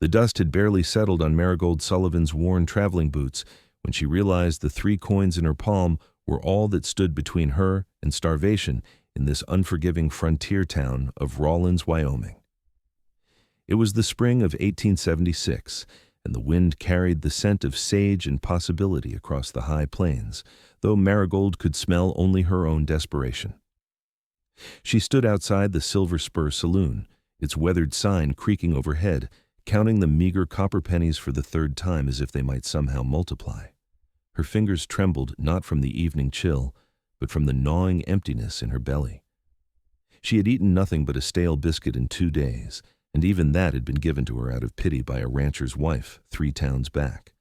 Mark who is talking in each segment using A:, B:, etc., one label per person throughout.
A: The dust had barely settled on Marigold Sullivan's worn traveling boots when she realized the 3 coins in her palm were all that stood between her and starvation in this unforgiving frontier town of Rawlins, Wyoming. It was the spring of 1876, and the wind carried the scent of sage and possibility across the high plains, though Marigold could smell only her own desperation. She stood outside the Silver Spur Saloon, its weathered sign creaking overhead, counting the meager copper pennies for the 3rd time as if they might somehow multiply. Her fingers trembled not from the evening chill, but from the gnawing emptiness in her belly. She had eaten nothing but a stale biscuit in 2 days, and even that had been given to her out of pity by a rancher's wife 3 towns back.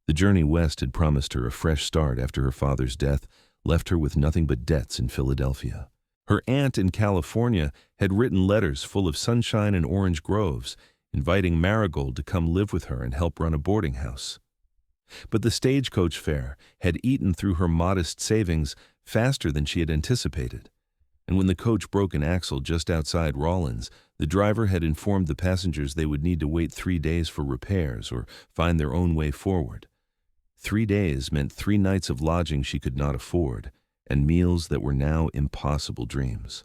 A: The journey west had promised her a fresh start after her father's death, left her with nothing but debts in Philadelphia. Her aunt in California had written letters full of sunshine and orange groves, inviting Marigold to come live with her and help run a boarding house. But the stagecoach fare had eaten through her modest savings faster than she had anticipated, and when the coach broke an axle just outside Rawlins, the driver had informed the passengers they would need to wait 3 days for repairs or find their own way forward. 3 days meant 3 nights of lodging she could not afford, and meals that were now impossible dreams.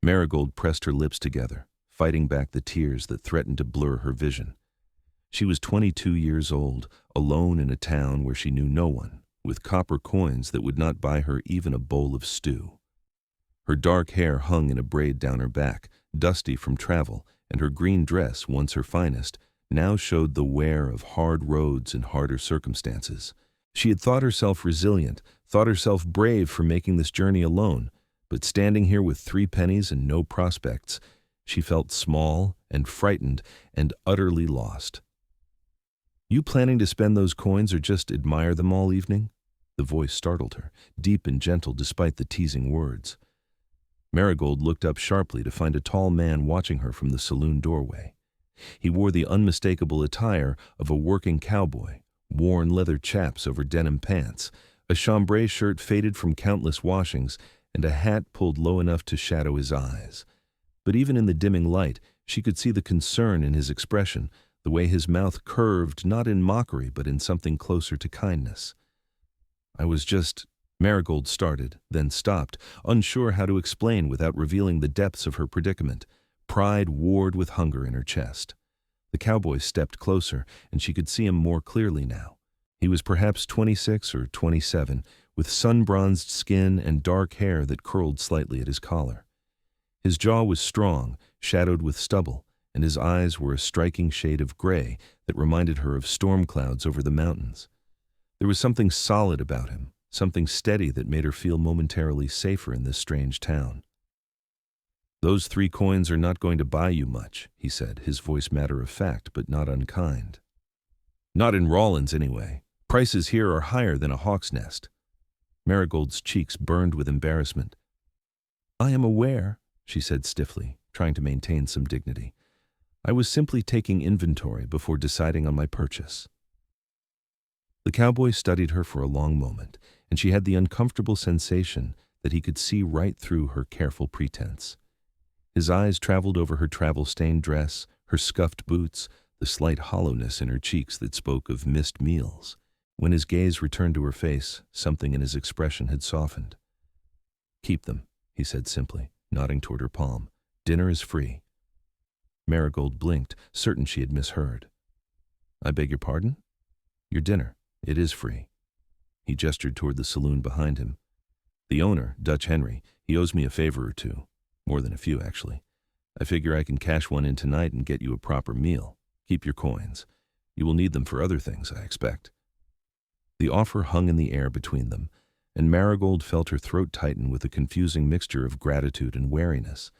A: Marigold pressed her lips together, fighting back the tears that threatened to blur her vision. She was 22 years old, alone in a town where she knew no one, with copper coins that would not buy her even a bowl of stew. Her dark hair hung in a braid down her back, dusty from travel, and her green dress, once her finest, now showed the wear of hard roads and harder circumstances. She had thought herself resilient, thought herself brave for making this journey alone, but standing here with 3 pennies and no prospects, she felt small and frightened and utterly lost. "You planning to spend those coins or just admire them all evening?" The voice startled her, deep and gentle despite the teasing words. Marigold looked up sharply to find a tall man watching her from the saloon doorway. He wore the unmistakable attire of a working cowboy, worn leather chaps over denim pants, a chambray shirt faded from countless washings, and a hat pulled low enough to shadow his eyes. But even in the dimming light, she could see the concern in his expression, the way his mouth curved not in mockery but in something closer to kindness. "I was just—" Marigold started, then stopped, unsure how to explain without revealing the depths of her predicament. Pride warred with hunger in her chest. The cowboy stepped closer, and she could see him more clearly now. He was perhaps 26 or 27, with sun-bronzed skin and dark hair that curled slightly at his collar. His jaw was strong, shadowed with stubble, and his eyes were a striking shade of gray that reminded her of storm clouds over the mountains. There was something solid about him, something steady that made her feel momentarily safer in this strange town. "Those 3 coins are not going to buy you much," he said, his voice matter-of-fact but not unkind. "Not in Rawlins, anyway. Prices here are higher than a hawk's nest." Marigold's cheeks burned with embarrassment. "I am aware," she said stiffly, trying to maintain some dignity. "I was simply taking inventory before deciding on my purchase." The cowboy studied her for a long moment, and she had the uncomfortable sensation that he could see right through her careful pretense. His eyes traveled over her travel-stained dress, her scuffed boots, the slight hollowness in her cheeks that spoke of missed meals. When his gaze returned to her face, something in his expression had softened. "Keep them," he said simply, nodding toward her palm. "Dinner is free." Marigold blinked, certain she had misheard. "I beg your pardon?" "Your dinner. It is free." He gestured toward the saloon behind him. "The owner, Dutch Henry, he owes me a favor or 2. More than a few, actually. I figure I can cash one in tonight and get you a proper meal. Keep your coins. You will need them for other things, I expect." The offer hung in the air between them, and Marigold felt her throat tighten with a confusing mixture of gratitude and wariness.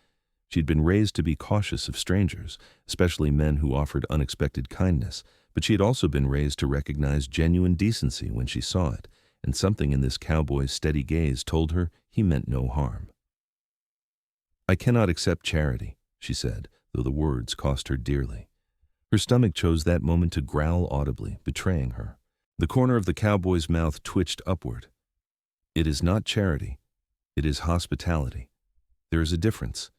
A: She'd been raised to be cautious of strangers, especially men who offered unexpected kindness, but she had also been raised to recognize genuine decency when she saw it, and something in this cowboy's steady gaze told her he meant no harm. "I cannot accept charity," she said, though the words cost her dearly. Her stomach chose that moment to growl audibly, betraying her. The corner of the cowboy's mouth twitched upward. "It is not charity. It is hospitality. There is a difference.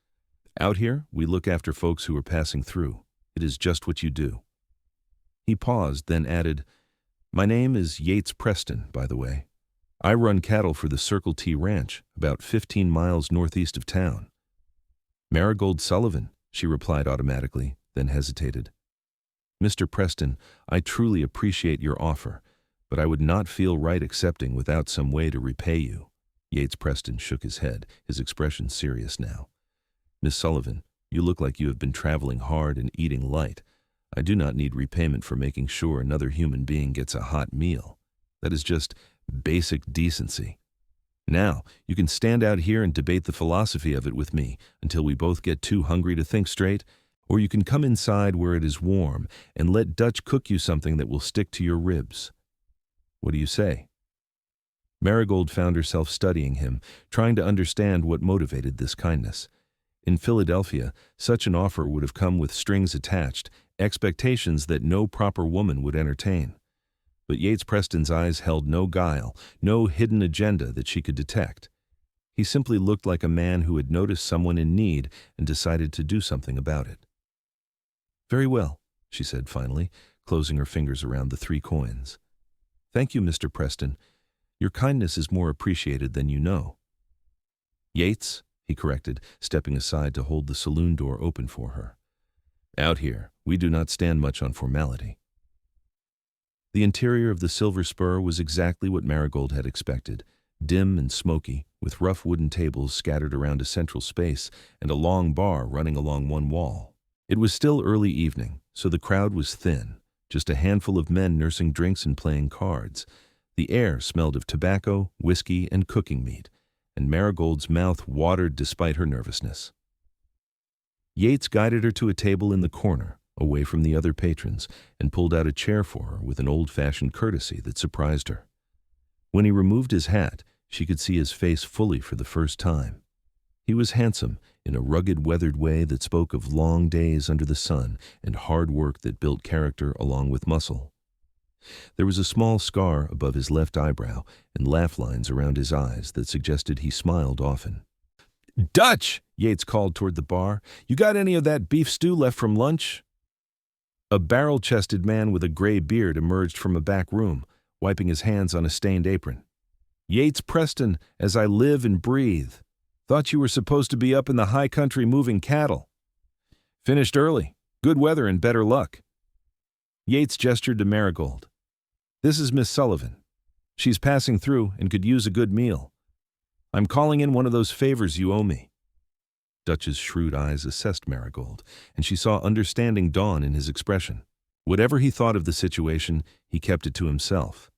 A: Out here, we look after folks who are passing through. It is just what you do." He paused, then added, "My name is Yates Preston, by the way. I run cattle for the Circle T Ranch, about 15 miles northeast of town." "Marigold Sullivan," she replied automatically, then hesitated. "Mr. Preston, I truly appreciate your offer, but I would not feel right accepting without some way to repay you." Yates Preston shook his head, his expression serious now. "Miss Sullivan, you look like you have been traveling hard and eating light. I do not need repayment for making sure another human being gets a hot meal. That is just basic decency. Now, you can stand out here and debate the philosophy of it with me until we both get too hungry to think straight, or you can come inside where it is warm and let Dutch cook you something that will stick to your ribs. What do you say?" Marigold found herself studying him, trying to understand what motivated this kindness. In Philadelphia, such an offer would have come with strings attached, expectations that no proper woman would entertain. But Yates Preston's eyes held no guile, no hidden agenda that she could detect. He simply looked like a man who had noticed someone in need and decided to do something about it. "Very well," she said finally, closing her fingers around the 3 coins. "Thank you, Mr. Preston. Your kindness is more appreciated than you know." "Yates," he corrected, stepping aside to hold the saloon door open for her. "Out here, we do not stand much on formality." The interior of the Silver Spur was exactly what Marigold had expected, dim and smoky, with rough wooden tables scattered around a central space and a long bar running along one wall. It was still early evening, so the crowd was thin, just a handful of men nursing drinks and playing cards. The air smelled of tobacco, whiskey, and cooking meat, and Marigold's mouth watered despite her nervousness. Yates guided her to a table in the corner, away from the other patrons, and pulled out a chair for her with an old-fashioned courtesy that surprised her. When he removed his hat, she could see his face fully for the first time. He was handsome, in a rugged, weathered way that spoke of long days under the sun and hard work that built character along with muscle. There was a small scar above his left eyebrow and laugh lines around his eyes that suggested he smiled often. "Dutch!" Yates called toward the bar. "You got any of that beef stew left from lunch?" A barrel-chested man with a gray beard emerged from a back room, wiping his hands on a stained apron. "Yates Preston, as I live and breathe. Thought you were supposed to be up in the high country moving cattle. Finished early. Good weather and better luck." Yates gestured to Marigold. "This is Miss Sullivan. She's passing through and could use a good meal. I'm calling in one of those favors you owe me." Dutch's shrewd eyes assessed Marigold, and she saw understanding dawn in his expression. Whatever he thought of the situation, he kept it to himself.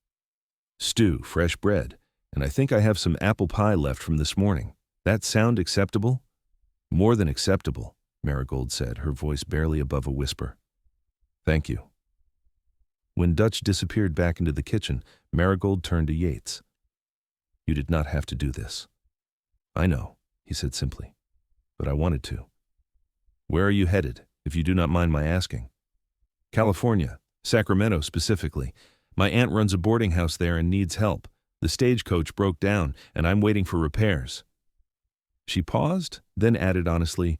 A: "Stew, fresh bread, and I think I have some apple pie left from this morning. That sound acceptable?" "More than acceptable," Marigold said, her voice barely above a whisper. "Thank you." When Dutch disappeared back into the kitchen, Marigold turned to Yates. "You did not have to do this." "I know," he said simply, "but I wanted to." "Where are you headed, if you do not mind my asking?" "California, Sacramento specifically. My aunt runs a boarding house there and needs help. The stagecoach broke down, and I'm waiting for repairs." She paused, then added honestly,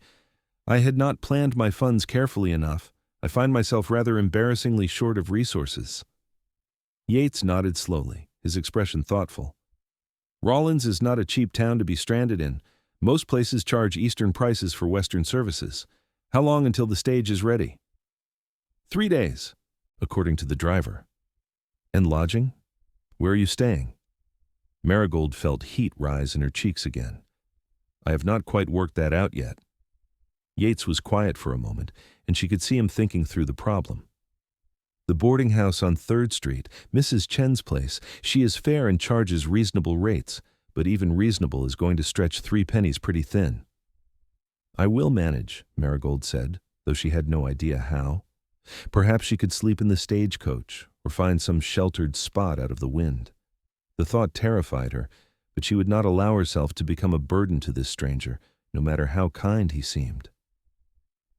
A: "I had not planned my funds carefully enough. I find myself rather embarrassingly short of resources." Yates nodded slowly, his expression thoughtful. "Rawlins is not a cheap town to be stranded in. Most places charge Eastern prices for Western services. How long until the stage is ready?" 3 days, according to the driver. "And lodging? Where are you staying?" Marigold felt heat rise in her cheeks again. "I have not quite worked that out yet." Yates was quiet for a moment, and she could see him thinking through the problem. "The boarding house on 3rd Street, Mrs. Chen's place, she is fair and charges reasonable rates, but even reasonable is going to stretch 3 pennies pretty thin." "I will manage," Marigold said, though she had no idea how. Perhaps she could sleep in the stagecoach or find some sheltered spot out of the wind. The thought terrified her, but she would not allow herself to become a burden to this stranger, no matter how kind he seemed.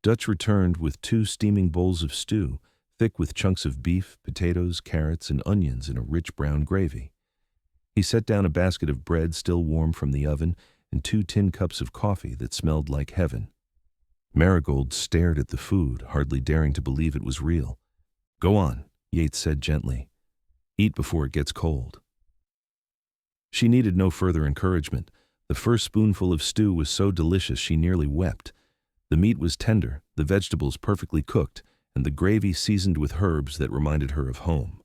A: Dutch returned with 2 steaming bowls of stew, thick with chunks of beef, potatoes, carrots, and onions in a rich brown gravy. He set down a basket of bread still warm from the oven and 2 tin cups of coffee that smelled like heaven. Marigold stared at the food, hardly daring to believe it was real. "Go on," Yates said gently. "Eat before it gets cold." She needed no further encouragement. The first spoonful of stew was so delicious she nearly wept. The meat was tender, the vegetables perfectly cooked, and the gravy seasoned with herbs that reminded her of home.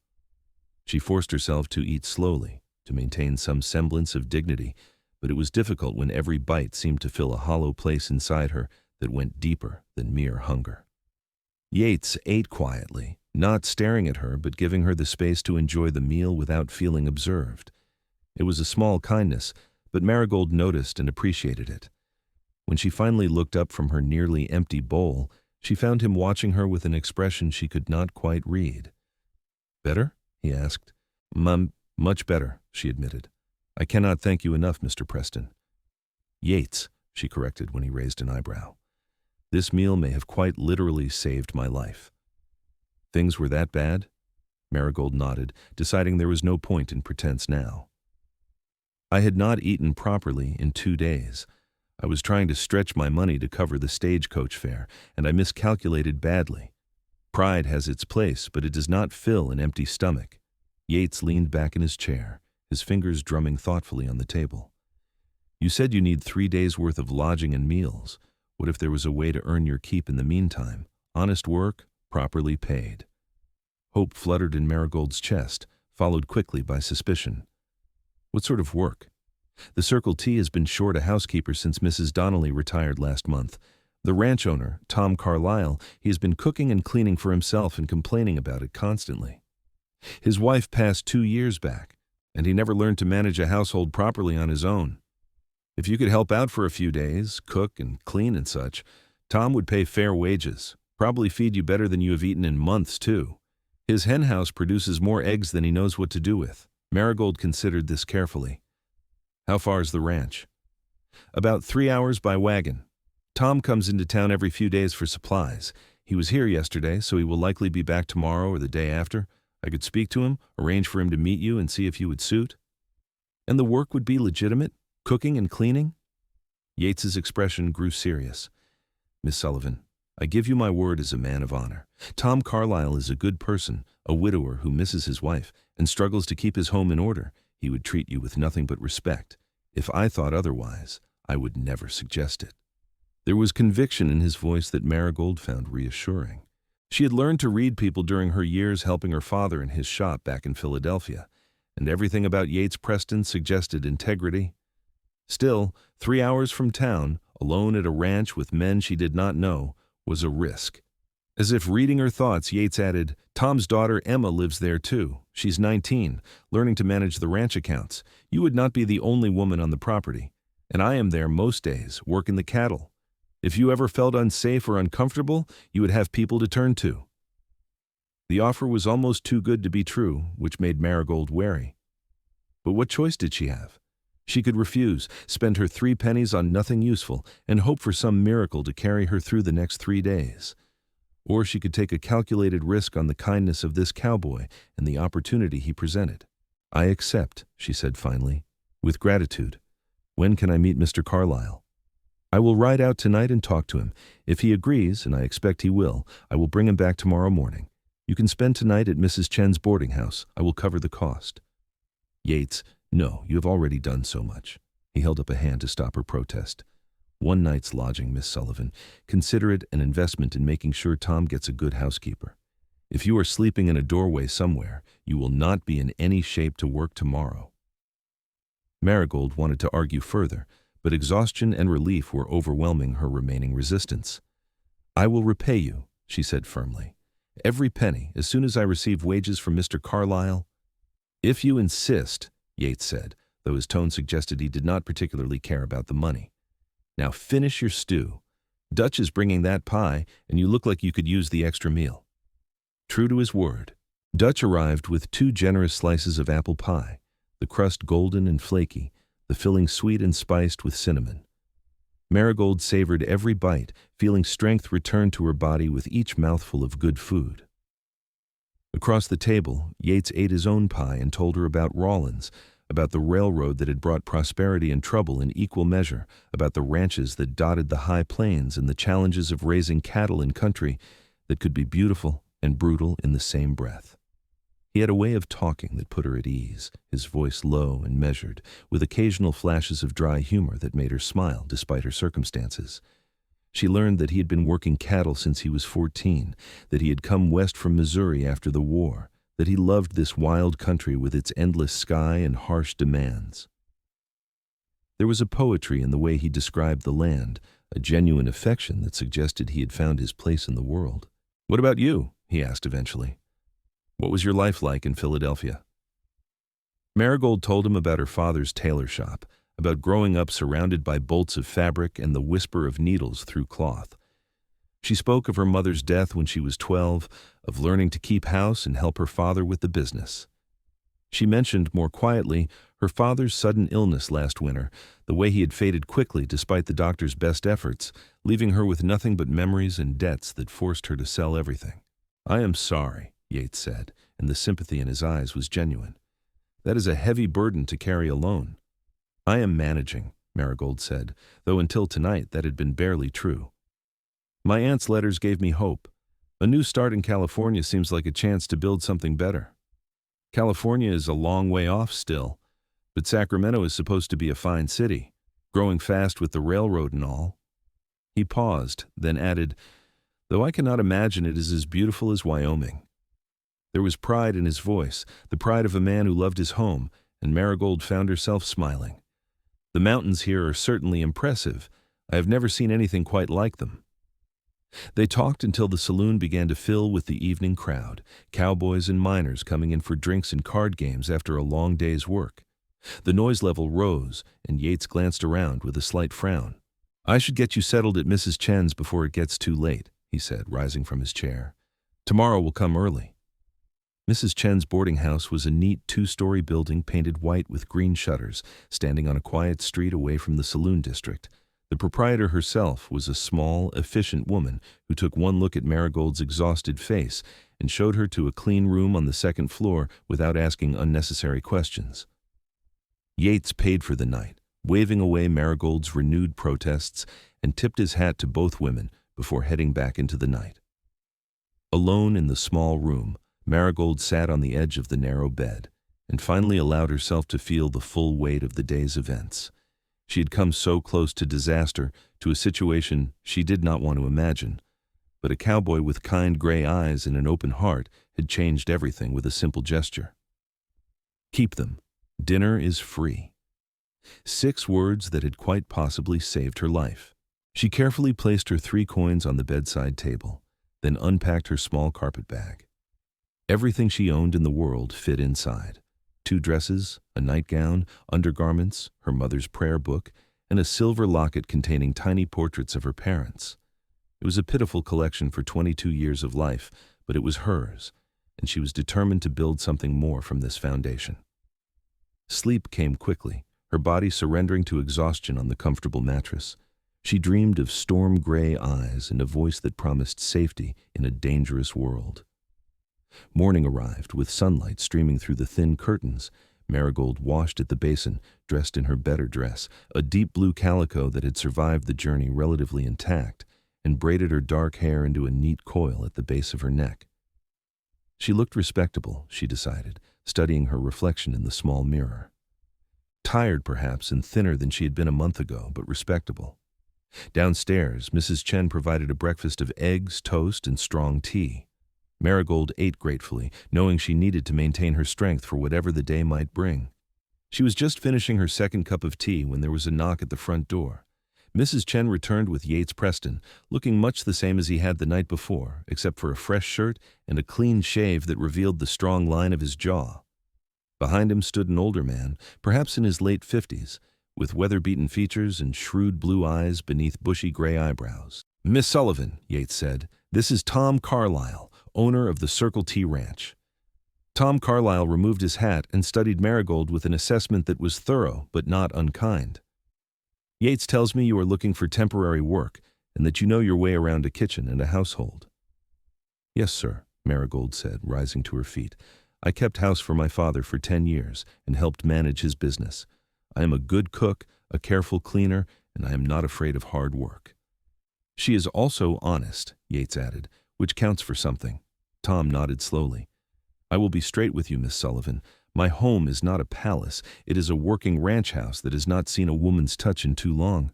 A: She forced herself to eat slowly, to maintain some semblance of dignity, but it was difficult when every bite seemed to fill a hollow place inside her that went deeper than mere hunger. Yates ate quietly, not staring at her but giving her the space to enjoy the meal without feeling observed. It was a small kindness, but Marigold noticed and appreciated it. When she finally looked up from her nearly empty bowl, she found him watching her with an expression she could not quite read. "Better?" he asked. Much better," she admitted. "I cannot thank you enough, Mr. Preston." "Yates," she corrected when he raised an eyebrow. "This meal may have quite literally saved my life." "Things were that bad?" Marigold nodded, deciding there was no point in pretense now. "I had not eaten properly in 2 days. I was trying to stretch my money to cover the stagecoach fare, and I miscalculated badly. Pride has its place, but it does not fill an empty stomach." Yates leaned back in his chair, his fingers drumming thoughtfully on the table. "You said you need 3 days' worth of lodging and meals. What if there was a way to earn your keep in the meantime? Honest work, properly paid." Hope fluttered in Marigold's chest, followed quickly by suspicion. "What sort of work?" "The Circle T has been short a housekeeper since Mrs. Donnelly retired last month. The ranch owner, Tom Carlyle, he has been cooking and cleaning for himself and complaining about it constantly. His wife passed 2 years back, and he never learned to manage a household properly on his own. If you could help out for a few days, cook and clean and such, Tom would pay fair wages, probably feed you better than you have eaten in months, too. His hen house produces more eggs than he knows what to do with." Marigold considered this carefully. "How far is the ranch?" "About 3 hours by wagon. Tom comes into town every few days for supplies. He was here yesterday, so he will likely be back tomorrow or the day after. I could speak to him, arrange for him to meet you, and see if you would suit." "And the work would be legitimate? Cooking and cleaning?" Yates's expression grew serious. "Miss Sullivan, I give you my word as a man of honor. Tom Carlyle is a good person, a widower who misses his wife and struggles to keep his home in order. He would treat you with nothing but respect. If I thought otherwise, I would never suggest it." There was conviction in his voice that Marigold found reassuring. She had learned to read people during her years helping her father in his shop back in Philadelphia, and everything about Yates Preston suggested integrity. Still, 3 hours from town, alone at a ranch with men she did not know, was a risk. As if reading her thoughts, Yates added, "Tom's daughter Emma lives there too. She's 19, learning to manage the ranch accounts. You would not be the only woman on the property. And I am there most days, working the cattle. If you ever felt unsafe or uncomfortable, you would have people to turn to." The offer was almost too good to be true, which made Marigold wary. But what choice did she have? She could refuse, spend her 3 pennies on nothing useful, and hope for some miracle to carry her through the next 3 days. Or she could take a calculated risk on the kindness of this cowboy and the opportunity he presented. "I accept," she said finally, "with gratitude. When can I meet Mr. Carlyle?" "I will ride out tonight and talk to him. If he agrees, and I expect he will, I will bring him back tomorrow morning. You can spend tonight at Mrs. Chen's boarding house. I will cover the cost." "Yates, no, you have already done so much." He held up a hand to stop her protest. "One night's lodging, Miss Sullivan. Consider it an investment in making sure Tom gets a good housekeeper. If you are sleeping in a doorway somewhere, you will not be in any shape to work tomorrow." Marigold wanted to argue further, but exhaustion and relief were overwhelming her remaining resistance. "I will repay you," she said firmly. "Every penny, as soon as I receive wages from Mr. Carlyle." "If you insist," Yates said, though his tone suggested he did not particularly care about the money. "Now finish your stew. Dutch is bringing that pie, and you look like you could use the extra meal." True to his word, Dutch arrived with 2 generous slices of apple pie, the crust golden and flaky, the filling sweet and spiced with cinnamon. Marigold savored every bite, feeling strength return to her body with each mouthful of good food. Across the table, Yates ate his own pie and told her about Rawlins, about the railroad that had brought prosperity and trouble in equal measure, about the ranches that dotted the high plains and the challenges of raising cattle in country that could be beautiful and brutal in the same breath. He had a way of talking that put her at ease, his voice low and measured, with occasional flashes of dry humor that made her smile despite her circumstances. She learned that he had been working cattle since he was 14, that he had come west from Missouri after the war, that he loved this wild country with its endless sky and harsh demands. There was a poetry in the way he described the land, a genuine affection that suggested he had found his place in the world. "What about you?" he asked eventually. "What was your life like in Philadelphia?" Marigold told him about her father's tailor shop, about growing up surrounded by bolts of fabric and the whisper of needles through cloth. She spoke of her mother's death when she was 12, of learning to keep house and help her father with the business. She mentioned, more quietly, her father's sudden illness last winter, the way he had faded quickly despite the doctor's best efforts, leaving her with nothing but memories and debts that forced her to sell everything. "I am sorry," Yates said, and the sympathy in his eyes was genuine. "That is a heavy burden to carry alone." "I am managing," Marigold said, though until tonight that had been barely true. "My aunt's letters gave me hope. A new start in California seems like a chance to build something better. California is a long way off still, but Sacramento is supposed to be a fine city, growing fast with the railroad and all." He paused, then added, "Though I cannot imagine it is as beautiful as Wyoming." There was pride in his voice, the pride of a man who loved his home, and Marigold found herself smiling. "The mountains here are certainly impressive. I have never seen anything quite like them." They talked until the saloon began to fill with the evening crowd, cowboys and miners coming in for drinks and card games after a long day's work. The noise level rose, and Yates glanced around with a slight frown. "I should get you settled at Mrs. Chen's before it gets too late," he said, rising from his chair. "Tomorrow we'll come early." Mrs. Chen's boarding house was a neat two-story building painted white with green shutters, standing on a quiet street away from the saloon district. The proprietor herself was a small, efficient woman who took one look at Marigold's exhausted face and showed her to a clean room on the second floor without asking unnecessary questions. Yates paid for the night, waving away Marigold's renewed protests, and tipped his hat to both women before heading back into the night. Alone in the small room, Marigold sat on the edge of the narrow bed and finally allowed herself to feel the full weight of the day's events. She had come so close to disaster, to a situation she did not want to imagine, but a cowboy with kind gray eyes and an open heart had changed everything with a simple gesture. "Keep them. Dinner is free." 6 words that had quite possibly saved her life. She carefully placed her 3 coins on the bedside table, then unpacked her small carpet bag. Everything she owned in the world fit inside. 2 dresses, a nightgown, undergarments, her mother's prayer book, and a silver locket containing tiny portraits of her parents. It was a pitiful collection for 22 years of life, but it was hers, and she was determined to build something more from this foundation. Sleep came quickly, her body surrendering to exhaustion on the comfortable mattress. She dreamed of storm-gray eyes and a voice that promised safety in a dangerous world. Morning arrived, with sunlight streaming through the thin curtains. Marigold washed at the basin, dressed in her better dress, a deep blue calico that had survived the journey relatively intact, and braided her dark hair into a neat coil at the base of her neck. She looked respectable, she decided, studying her reflection in the small mirror. Tired, perhaps, and thinner than she had been a month ago, but respectable. Downstairs, Mrs. Chen provided a breakfast of eggs, toast, and strong tea. Marigold ate gratefully, knowing she needed to maintain her strength for whatever the day might bring. She was just finishing her second cup of tea when there was a knock at the front door. Mrs. Chen returned with Yates Preston, looking much the same as he had the night before, except for a fresh shirt and a clean shave that revealed the strong line of his jaw. Behind him stood an older man, perhaps in his late 50s, with weather-beaten features and shrewd blue eyes beneath bushy gray eyebrows. "Miss Sullivan," Yates said, "this is Tom Carlyle, owner of the Circle T Ranch." Tom Carlyle removed his hat and studied Marigold with an assessment that was thorough but not unkind. "Yates tells me you are looking for temporary work and that you know your way around a kitchen and a household." "Yes, sir," Marigold said, rising to her feet. I kept house for my father for 10 years and helped manage his business. I am a good cook, a careful cleaner, and I am not afraid of hard work." "She is also honest," Yates added, "which counts for something." Tom nodded slowly. "I will be straight with you, Miss Sullivan. My home is not a palace. It is a working ranch house that has not seen a woman's touch in too long.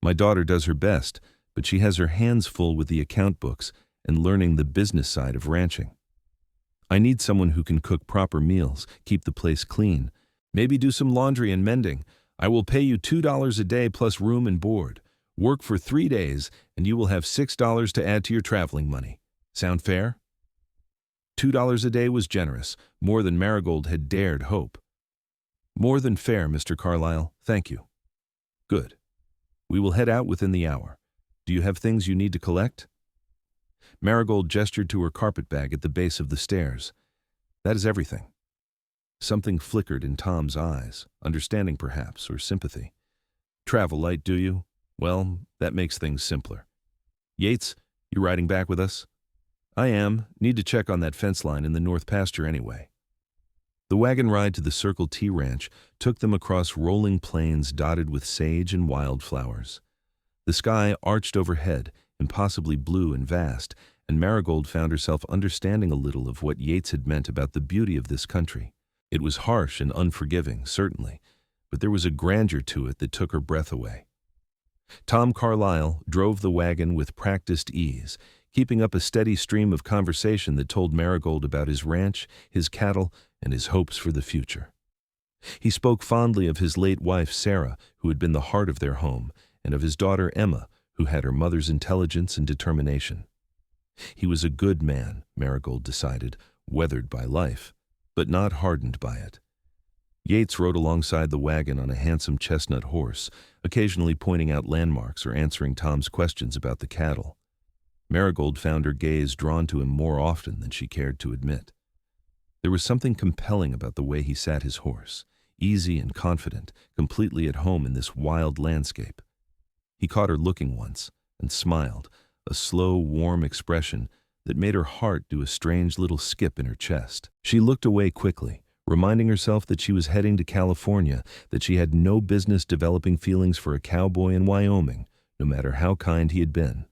A: My daughter does her best, but she has her hands full with the account books and learning the business side of ranching. I need someone who can cook proper meals, keep the place clean, maybe do some laundry and mending. I will pay you $2 a day plus room and board. Work for 3 days, and you will have $6 to add to your traveling money. Sound fair?" $2 a day was generous, more than Marigold had dared hope. "More than fair, Mr. Carlyle. Thank you." "Good. We will head out within the hour. Do you have things you need to collect?" Marigold gestured to her carpet bag at the base of the stairs. "That is everything." Something flickered in Tom's eyes, understanding perhaps, or sympathy. "Travel light, do you? Well, that makes things simpler. Yates, you riding back with us?" "I am. Need to check on that fence line in the north pasture anyway." The wagon ride to the Circle T Ranch took them across rolling plains dotted with sage and wildflowers. The sky arched overhead, impossibly blue and vast, and Marigold found herself understanding a little of what Yates had meant about the beauty of this country. It was harsh and unforgiving, certainly, but there was a grandeur to it that took her breath away. Tom Carlyle drove the wagon with practiced ease, keeping up a steady stream of conversation that told Marigold about his ranch, his cattle, and his hopes for the future. He spoke fondly of his late wife, Sarah, who had been the heart of their home, and of his daughter, Emma, who had her mother's intelligence and determination. He was a good man, Marigold decided, weathered by life, but not hardened by it. Yates rode alongside the wagon on a handsome chestnut horse, occasionally pointing out landmarks or answering Tom's questions about the cattle. Marigold found her gaze drawn to him more often than she cared to admit. There was something compelling about the way he sat his horse, easy and confident, completely at home in this wild landscape. He caught her looking once and smiled, a slow, warm expression that made her heart do a strange little skip in her chest. She looked away quickly, reminding herself that she was heading to California, that she had no business developing feelings for a cowboy in Wyoming, no matter how kind he had been.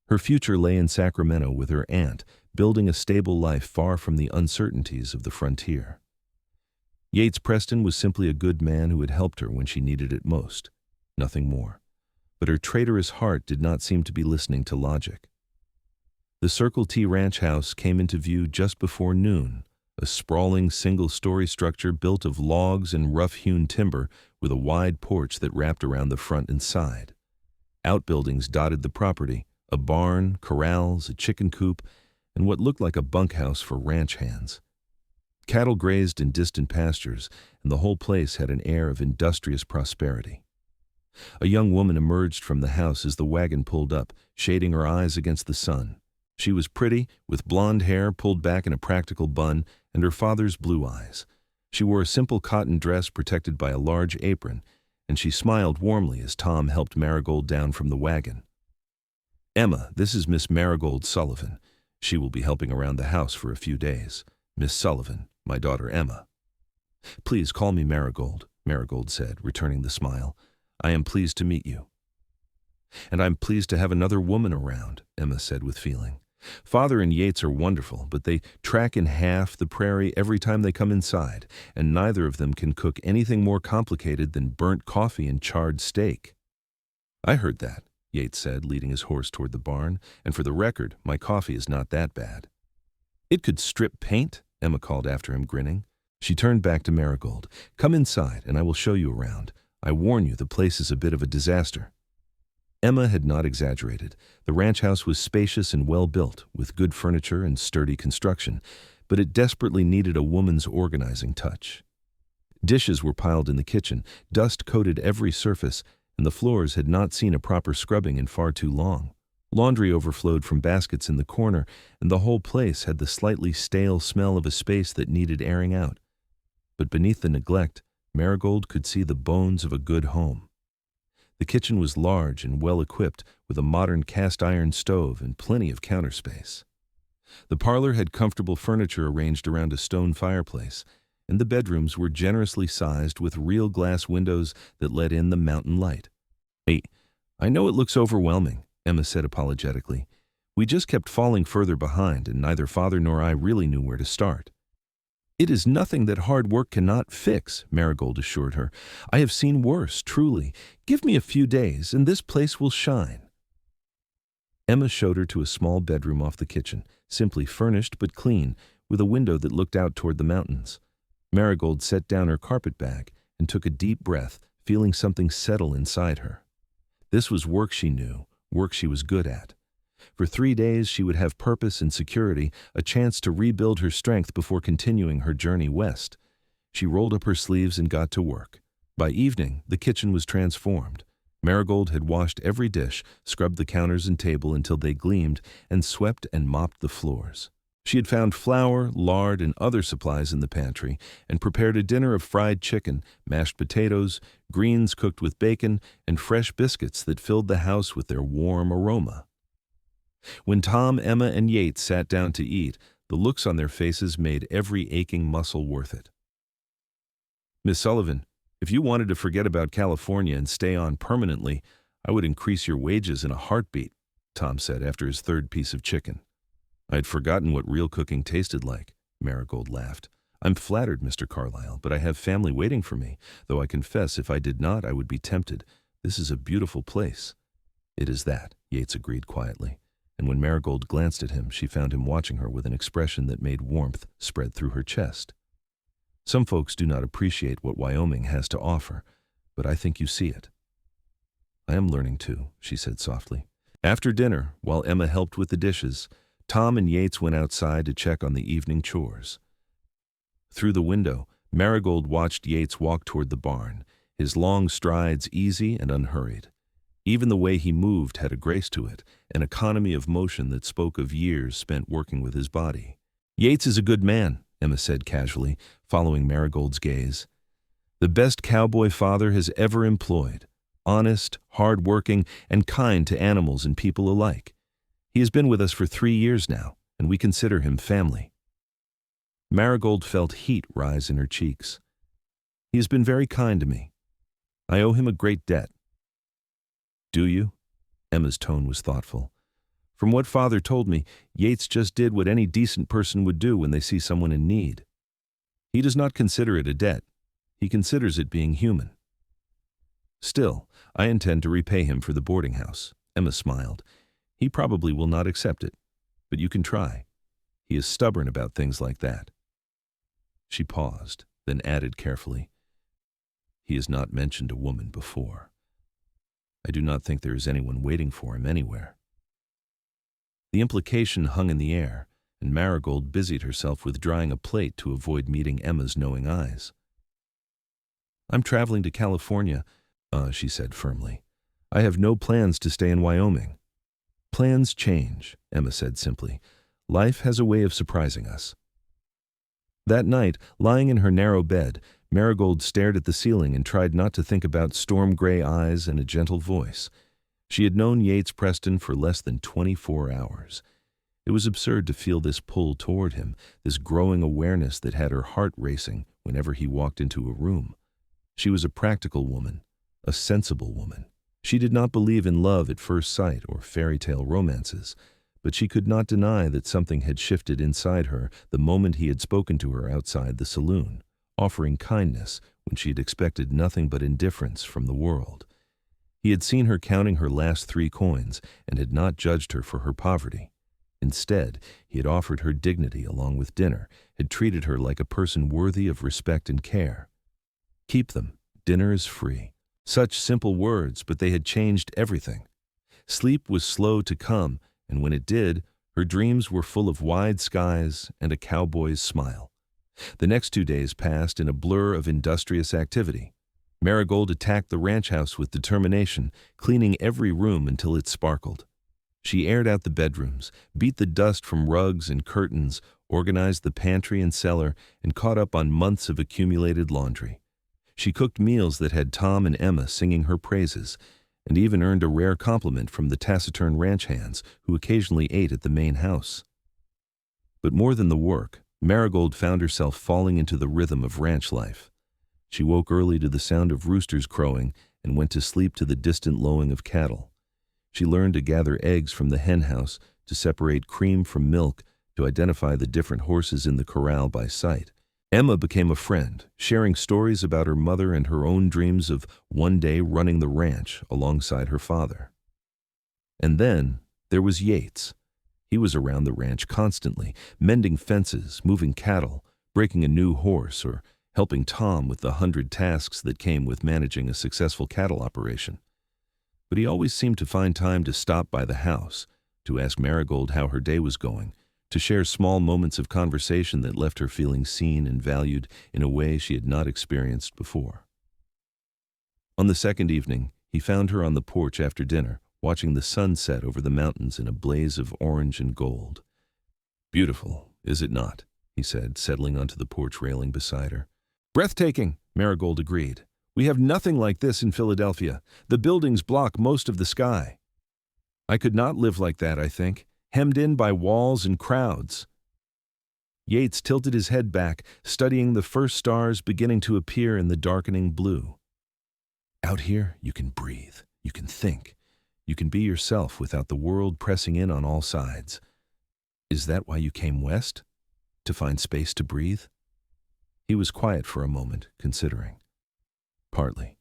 A: Her future lay in Sacramento with her aunt, building a stable life far from the uncertainties of the frontier. Yates Preston was simply a good man who had helped her when she needed it most, nothing more. But her traitorous heart did not seem to be listening to logic. The Circle T Ranch house came into view just before noon, a sprawling single-story structure built of logs and rough-hewn timber with a wide porch that wrapped around the front and side. Outbuildings dotted the property, a barn, corrals, a chicken coop, and what looked like a bunkhouse for ranch hands. Cattle grazed in distant pastures, and the whole place had an air of industrious prosperity. A young woman emerged from the house as the wagon pulled up, shading her eyes against the sun. She was pretty, with blonde hair pulled back in a practical bun, and her father's blue eyes. She wore a simple cotton dress protected by a large apron, and she smiled warmly as Tom helped Marigold down from the wagon. "Emma, this is Miss Marigold Sullivan. She will be helping around the house for a few days. Miss Sullivan, my daughter Emma." "Please call me Marigold," Marigold said, returning the smile. "I am pleased to meet you." "And I'm pleased to have another woman around," Emma said with feeling. "Father and Yates are wonderful, but they track in half the prairie every time they come inside, and neither of them can cook anything more complicated than burnt coffee and charred steak." "I heard that," Yates said, leading his horse toward the barn, "and for the record, my coffee is not that bad." "It could strip paint," Emma called after him, grinning. She turned back to Marigold. "Come inside, and I will show you around. I warn you, the place is a bit of a disaster." Emma had not exaggerated. The ranch house was spacious and well-built, with good furniture and sturdy construction, but it desperately needed a woman's organizing touch. Dishes were piled in the kitchen, dust coated every surface, and the floors had not seen a proper scrubbing in far too long. Laundry overflowed from baskets in the corner, and the whole place had the slightly stale smell of a space that needed airing out. But beneath the neglect, Marigold could see the bones of a good home. The kitchen was large and well-equipped, with a modern cast-iron stove and plenty of counter space. The parlor had comfortable furniture arranged around a stone fireplace, and the bedrooms were generously sized with real glass windows that let in the mountain light. "Hey, I know it looks overwhelming," Emma said apologetically. "We just kept falling further behind, and neither Father nor I really knew where to start." "It is nothing that hard work cannot fix," Marigold assured her. "I have seen worse, truly. Give me a few days, and this place will shine." Emma showed her to a small bedroom off the kitchen, simply furnished but clean, with a window that looked out toward the mountains. Marigold set down her carpetbag and took a deep breath, feeling something settle inside her. This was work she knew, work she was good at. For 3 days she would have purpose and security, a chance to rebuild her strength before continuing her journey west. She rolled up her sleeves and got to work. By evening, the kitchen was transformed. Marigold had washed every dish, scrubbed the counters and table until they gleamed, and swept and mopped the floors. She had found flour, lard, and other supplies in the pantry, and prepared a dinner of fried chicken, mashed potatoes, greens cooked with bacon, and fresh biscuits that filled the house with their warm aroma. When Tom, Emma, and Yates sat down to eat, the looks on their faces made every aching muscle worth it. "Miss Sullivan, if you wanted to forget about California and stay on permanently, I would increase your wages in a heartbeat," Tom said after his third piece of chicken. "I had forgotten what real cooking tasted like," Marigold laughed. "I'm flattered, Mr. Carlyle, but I have family waiting for me, though I confess if I did not, I would be tempted. This is a beautiful place." "It is that," Yates agreed quietly, and when Marigold glanced at him, she found him watching her with an expression that made warmth spread through her chest. "Some folks do not appreciate what Wyoming has to offer, but I think you see it." "I am learning to," she said softly. After dinner, while Emma helped with the dishes, Tom and Yates went outside to check on the evening chores. Through the window, Marigold watched Yates walk toward the barn, his long strides easy and unhurried. Even the way he moved had a grace to it, an economy of motion that spoke of years spent working with his body. "Yates is a good man," Emma said casually, following Marigold's gaze. "The best cowboy father has ever employed. Honest, hard-working, and kind to animals and people alike. He has been with us for 3 years now, and we consider him family." Marigold felt heat rise in her cheeks. "He has been very kind to me. I owe him a great debt." "Do you?" Emma's tone was thoughtful. "From what Father told me, Yates just did what any decent person would do when they see someone in need. He does not consider it a debt. He considers it being human." "Still, I intend to repay him for the boarding house," Emma smiled. "He probably will not accept it, but you can try. He is stubborn about things like that." She paused, then added carefully, "He has not mentioned a woman before. I do not think there is anyone waiting for him anywhere." The implication hung in the air, and Marigold busied herself with drying a plate to avoid meeting Emma's knowing eyes. "I'm traveling to California," she said firmly. "I have no plans to stay in Wyoming." "Plans change," Emma said simply. "Life has a way of surprising us." That night, lying in her narrow bed, Marigold stared at the ceiling and tried not to think about storm-gray eyes and a gentle voice. She had known Yates Preston for less than 24 hours. It was absurd to feel this pull toward him, this growing awareness that had her heart racing whenever he walked into a room. She was a practical woman, a sensible woman. She did not believe in love at first sight or fairy tale romances, but she could not deny that something had shifted inside her the moment he had spoken to her outside the saloon, offering kindness when she had expected nothing but indifference from the world. He had seen her counting her last 3 coins and had not judged her for her poverty. Instead, he had offered her dignity along with dinner, had treated her like a person worthy of respect and care. "Keep them. Dinner is free." Such simple words, but they had changed everything. Sleep was slow to come, and when it did, her dreams were full of wide skies and a cowboy's smile. The next 2 days passed in a blur of industrious activity. Marigold attacked the ranch house with determination, cleaning every room until it sparkled. She aired out the bedrooms, beat the dust from rugs and curtains, organized the pantry and cellar, and caught up on months of accumulated laundry. She cooked meals that had Tom and Emma singing her praises, and even earned a rare compliment from the taciturn ranch hands who occasionally ate at the main house. But more than the work, Marigold found herself falling into the rhythm of ranch life. She woke early to the sound of roosters crowing and went to sleep to the distant lowing of cattle. She learned to gather eggs from the hen house, to separate cream from milk, to identify the different horses in the corral by sight. Emma became a friend, sharing stories about her mother and her own dreams of one day running the ranch alongside her father. And then there was Yates. He was around the ranch constantly, mending fences, moving cattle, breaking a new horse, or helping Tom with the 100 tasks that came with managing a successful cattle operation. But he always seemed to find time to stop by the house, to ask Marigold how her day was going, to share small moments of conversation that left her feeling seen and valued in a way she had not experienced before. On the second evening, he found her on the porch after dinner, watching the sun set over the mountains in a blaze of orange and gold. "Beautiful, is it not?" he said, settling onto the porch railing beside her. "Breathtaking," Marigold agreed. "We have nothing like this in Philadelphia. The buildings block most of the sky." "I could not live like that, I think, hemmed in by walls and crowds." Yates tilted his head back, studying the first stars beginning to appear in the darkening blue. "Out here, you can breathe, you can think. You can be yourself without the world pressing in on all sides. Is that why you came west? To find space to breathe?" He was quiet for a moment, considering. "Partly.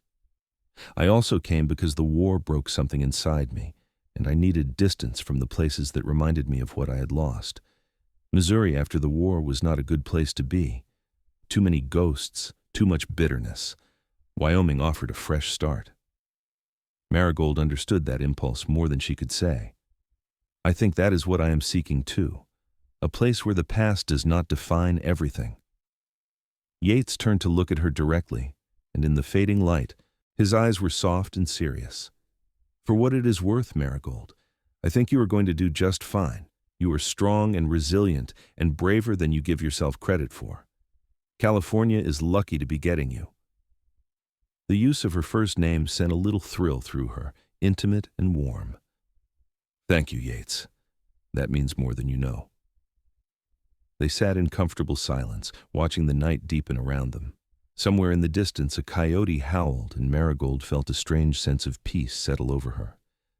A: I also came because the war broke something inside me, and I needed distance from the places that reminded me of what I had lost. Missouri after the war was not a good place to be. Too many ghosts, too much bitterness. Wyoming offered a fresh start." Marigold understood that impulse more than she could say. "I think that is what I am seeking too. A place where the past does not define everything." Yates turned to look at her directly, and in the fading light, his eyes were soft and serious. "For what it is worth, Marigold, I think you are going to do just fine. You are strong and resilient and braver than you give yourself credit for. California is lucky to be getting you." The use of her first name sent a little thrill through her, intimate and warm. "Thank you, Yates. That means more than you know." They sat in comfortable silence, watching the night deepen around them. Somewhere in the distance, a coyote howled, and Marigold felt a strange sense of peace settle over her.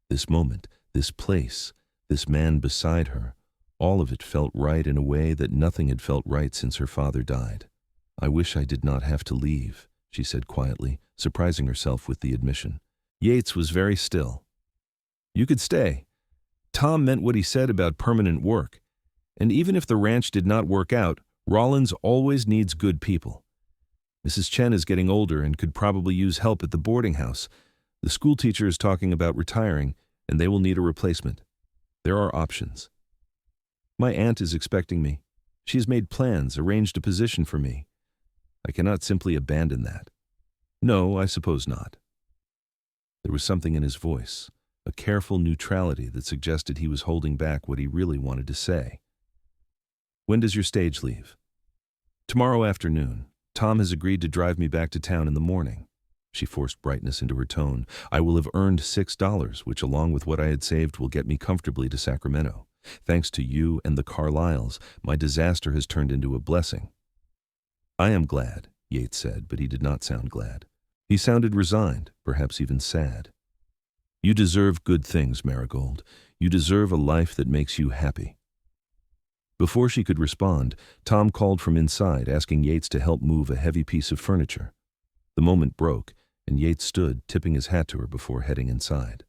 A: This moment, this place, this man beside her, all of it felt right in a way that nothing had felt right since her father died. "I wish I did not have to leave," she said quietly, surprising herself with the admission. Yates was very still. "You could stay. Tom meant what he said about permanent work. And even if the ranch did not work out, Rawlins always needs good people. Mrs. Chen is getting older and could probably use help at the boarding house. The school teacher is talking about retiring, and they will need a replacement. There are options. My aunt is expecting me. She has made plans, arranged a position for me. I cannot simply abandon that." "No, I suppose not." There was something in his voice, a careful neutrality that suggested he was holding back what he really wanted to say. "When does your stage leave?" "Tomorrow afternoon. Tom has agreed to drive me back to town in the morning." She forced brightness into her tone. "I will have earned $6, which along with what I had saved will get me comfortably to Sacramento. Thanks to you and the Carlyles, my disaster has turned into a blessing." "I am glad," Yates said, but he did not sound glad. He sounded resigned, perhaps even sad. "You deserve good things, Marigold. You deserve a life that makes you happy." Before she could respond, Tom called from inside, asking Yates to help move a heavy piece of furniture. The moment broke, and Yates stood, tipping his hat to her before heading inside.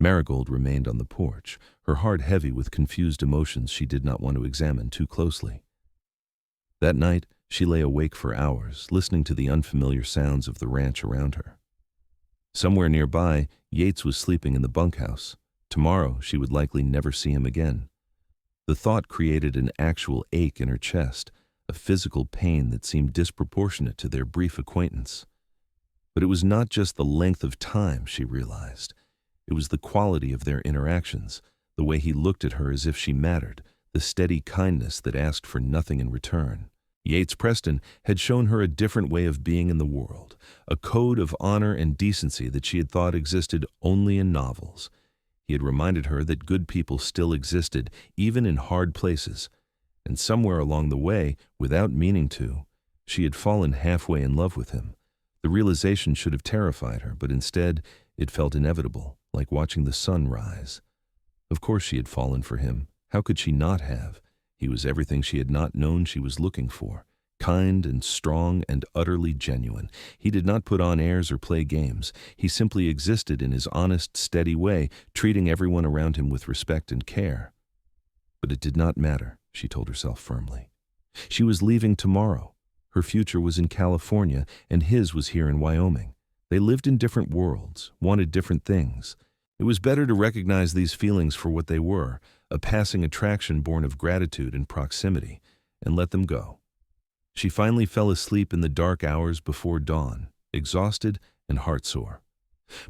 A: Marigold remained on the porch, her heart heavy with confused emotions she did not want to examine too closely. That night, she lay awake for hours, listening to the unfamiliar sounds of the ranch around her. Somewhere nearby, Yates was sleeping in the bunkhouse. Tomorrow, she would likely never see him again. The thought created an actual ache in her chest, a physical pain that seemed disproportionate to their brief acquaintance. But it was not just the length of time, she realized. It was the quality of their interactions, the way he looked at her as if she mattered, the steady kindness that asked for nothing in return. Yates Preston had shown her a different way of being in the world, a code of honor and decency that she had thought existed only in novels. He had reminded her that good people still existed, even in hard places, and somewhere along the way, without meaning to, she had fallen halfway in love with him. The realization should have terrified her, but instead it felt inevitable, like watching the sun rise. Of course she had fallen for him. How could she not have? He was everything she had not known she was looking for. Kind and strong and utterly genuine. He did not put on airs or play games. He simply existed in his honest, steady way, treating everyone around him with respect and care. But it did not matter, she told herself firmly. She was leaving tomorrow. Her future was in California, and his was here in Wyoming. They lived in different worlds, wanted different things. It was better to recognize these feelings for what they were, a passing attraction born of gratitude and proximity, and let them go. She finally fell asleep in the dark hours before dawn, exhausted and heartsore.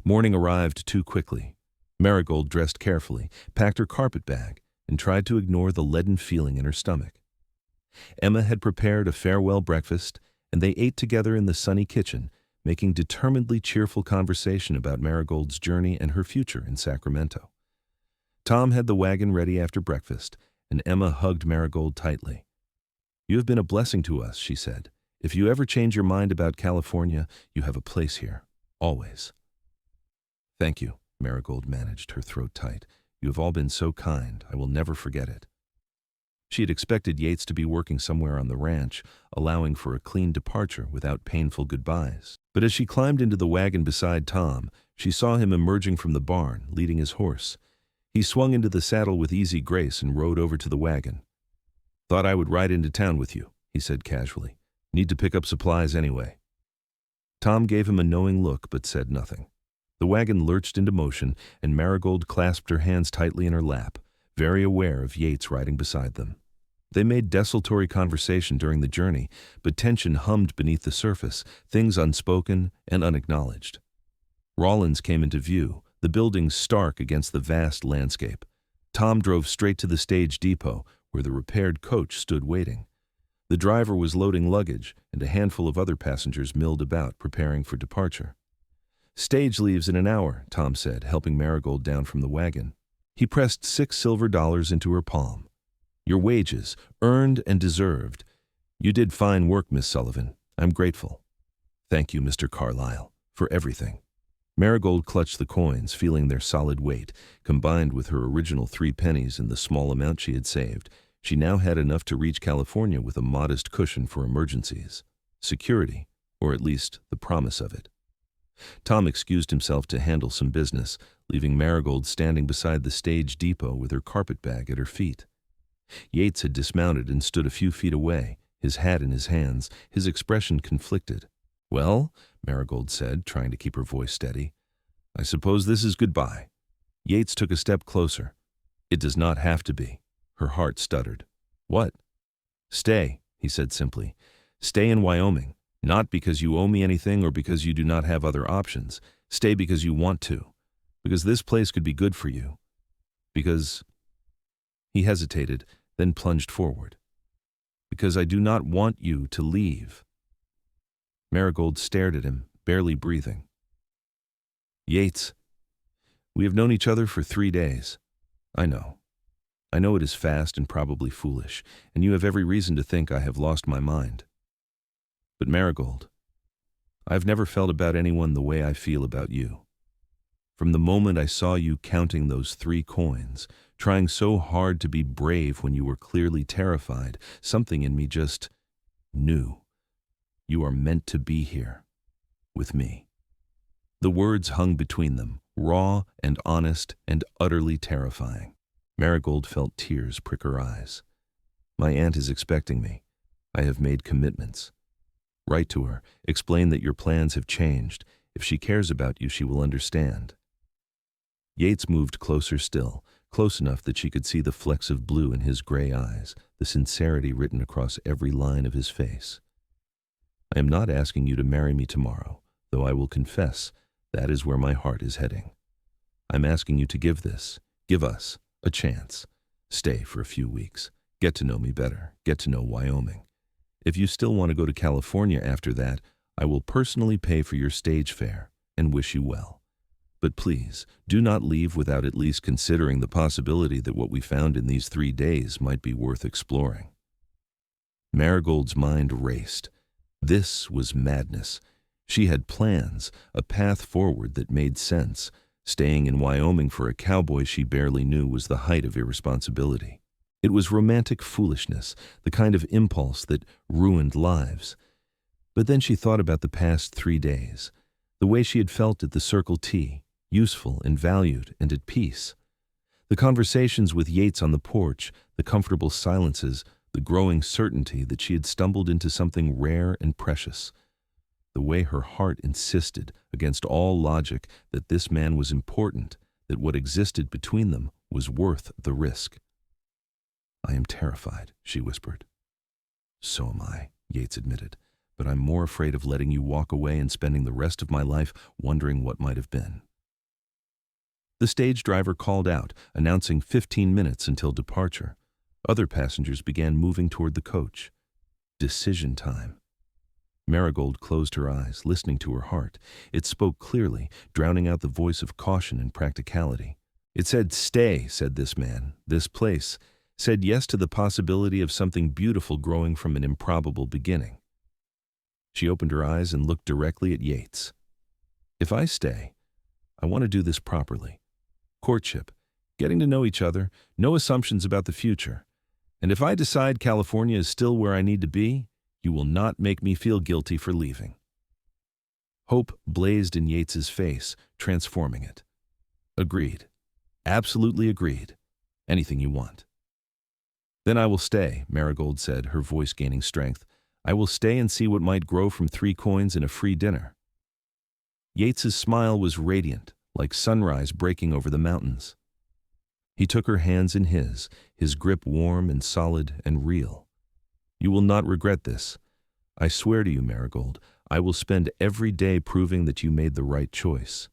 A: Morning arrived too quickly. Marigold dressed carefully, packed her carpet bag, and tried to ignore the leaden feeling in her stomach. Emma had prepared a farewell breakfast, and they ate together in the sunny kitchen, making determinedly cheerful conversation about Marigold's journey and her future in Sacramento. Tom had the wagon ready after breakfast, and Emma hugged Marigold tightly. "You have been a blessing to us," she said. "If you ever change your mind about California, you have a place here. Always." "Thank you," Marigold managed, her throat tight. "You have all been so kind. I will never forget it." She had expected Yates to be working somewhere on the ranch, allowing for a clean departure without painful goodbyes. But as she climbed into the wagon beside Tom, she saw him emerging from the barn, leading his horse. He swung into the saddle with easy grace and rode over to the wagon. "Thought I would ride into town with you," he said casually. "Need to pick up supplies anyway." Tom gave him a knowing look but said nothing. The wagon lurched into motion, and Marigold clasped her hands tightly in her lap, very aware of Yates riding beside them. They made desultory conversation during the journey, but tension hummed beneath the surface, things unspoken and unacknowledged. Rawlins came into view, the buildings stark against the vast landscape. Tom drove straight to the stage depot, where the repaired coach stood waiting. The driver was loading luggage, and a handful of other passengers milled about, preparing for departure. "Stage leaves in an hour," Tom said, helping Marigold down from the wagon. He pressed $6 silver into her palm. "Your wages, earned and deserved. You did fine work, Miss Sullivan. I'm grateful." "Thank you, Mr. Carlyle, for everything." Marigold clutched the coins, feeling their solid weight. Combined with her original 3 pennies and the small amount she had saved, she now had enough to reach California with a modest cushion for emergencies. Security, or at least the promise of it. Tom excused himself to handle some business, leaving Marigold standing beside the stage depot with her carpet bag at her feet. Yates had dismounted and stood a few feet away, his hat in his hands, his expression conflicted. "Well," Marigold said, trying to keep her voice steady, "I suppose this is goodbye." Yates took a step closer. "It does not have to be." Her heart stuttered. "What?" "Stay," he said simply. "Stay in Wyoming, not because you owe me anything or because you do not have other options. Stay because you want to. Because this place could be good for you. Because—" He hesitated, then plunged forward. "Because I do not want you to leave." Marigold stared at him, barely breathing. "Yates, we have known each other for 3 days. I know. I know it is fast and probably foolish, and you have every reason to think I have lost my mind. But Marigold, I have never felt about anyone the way I feel about you. From the moment I saw you counting those 3 coins, trying so hard to be brave when you were clearly terrified, something in me just knew. You are meant to be here, with me." The words hung between them, raw and honest and utterly terrifying. Marigold felt tears prick her eyes. "My aunt is expecting me. I have made commitments. Write to her, explain that your plans have changed. If she cares about you, she will understand." Yates moved closer still, close enough that she could see the flecks of blue in his gray eyes, the sincerity written across every line of his face. "I am not asking you to marry me tomorrow, though I will confess that is where my heart is heading. I'm asking you to give us, a chance. Stay for a few weeks. Get to know me better. Get to know Wyoming. If you still want to go to California after that, I will personally pay for your stage fare and wish you well. But please, do not leave without at least considering the possibility that what we found in these 3 days might be worth exploring." Marigold's mind raced. This was madness. She had plans, a path forward that made sense. Staying in Wyoming for a cowboy she barely knew was the height of irresponsibility. It was romantic foolishness, the kind of impulse that ruined lives. But then she thought about the past 3 days, the way she had felt at the Circle T, useful and valued and at peace. The conversations with Yates on the porch, the comfortable silences, the growing certainty that she had stumbled into something rare and precious. The way her heart insisted, against all logic, that this man was important, that what existed between them was worth the risk. "I am terrified," she whispered. "So am I," Yates admitted, "but I'm more afraid of letting you walk away and spending the rest of my life wondering what might have been." The stage driver called out, announcing 15 minutes until departure. Other passengers began moving toward the coach. Decision time. Marigold closed her eyes, listening to her heart. It spoke clearly, drowning out the voice of caution and practicality. It said, "Stay," said this man, "this place." Said yes to the possibility of something beautiful growing from an improbable beginning. She opened her eyes and looked directly at Yates. "If I stay, I want to do this properly. Courtship, getting to know each other, no assumptions about the future. And if I decide California is still where I need to be, you will not make me feel guilty for leaving." Hope blazed in Yates's face, transforming it. "Agreed. Absolutely agreed. Anything you want." "Then I will stay," Marigold said, her voice gaining strength. "I will stay and see what might grow from 3 coins and a free dinner." Yates's smile was radiant, like sunrise breaking over the mountains. He took her hands in his grip warm and solid and real. "You will not regret this. I swear to you, Marigold, I will spend every day proving that you made the right choice."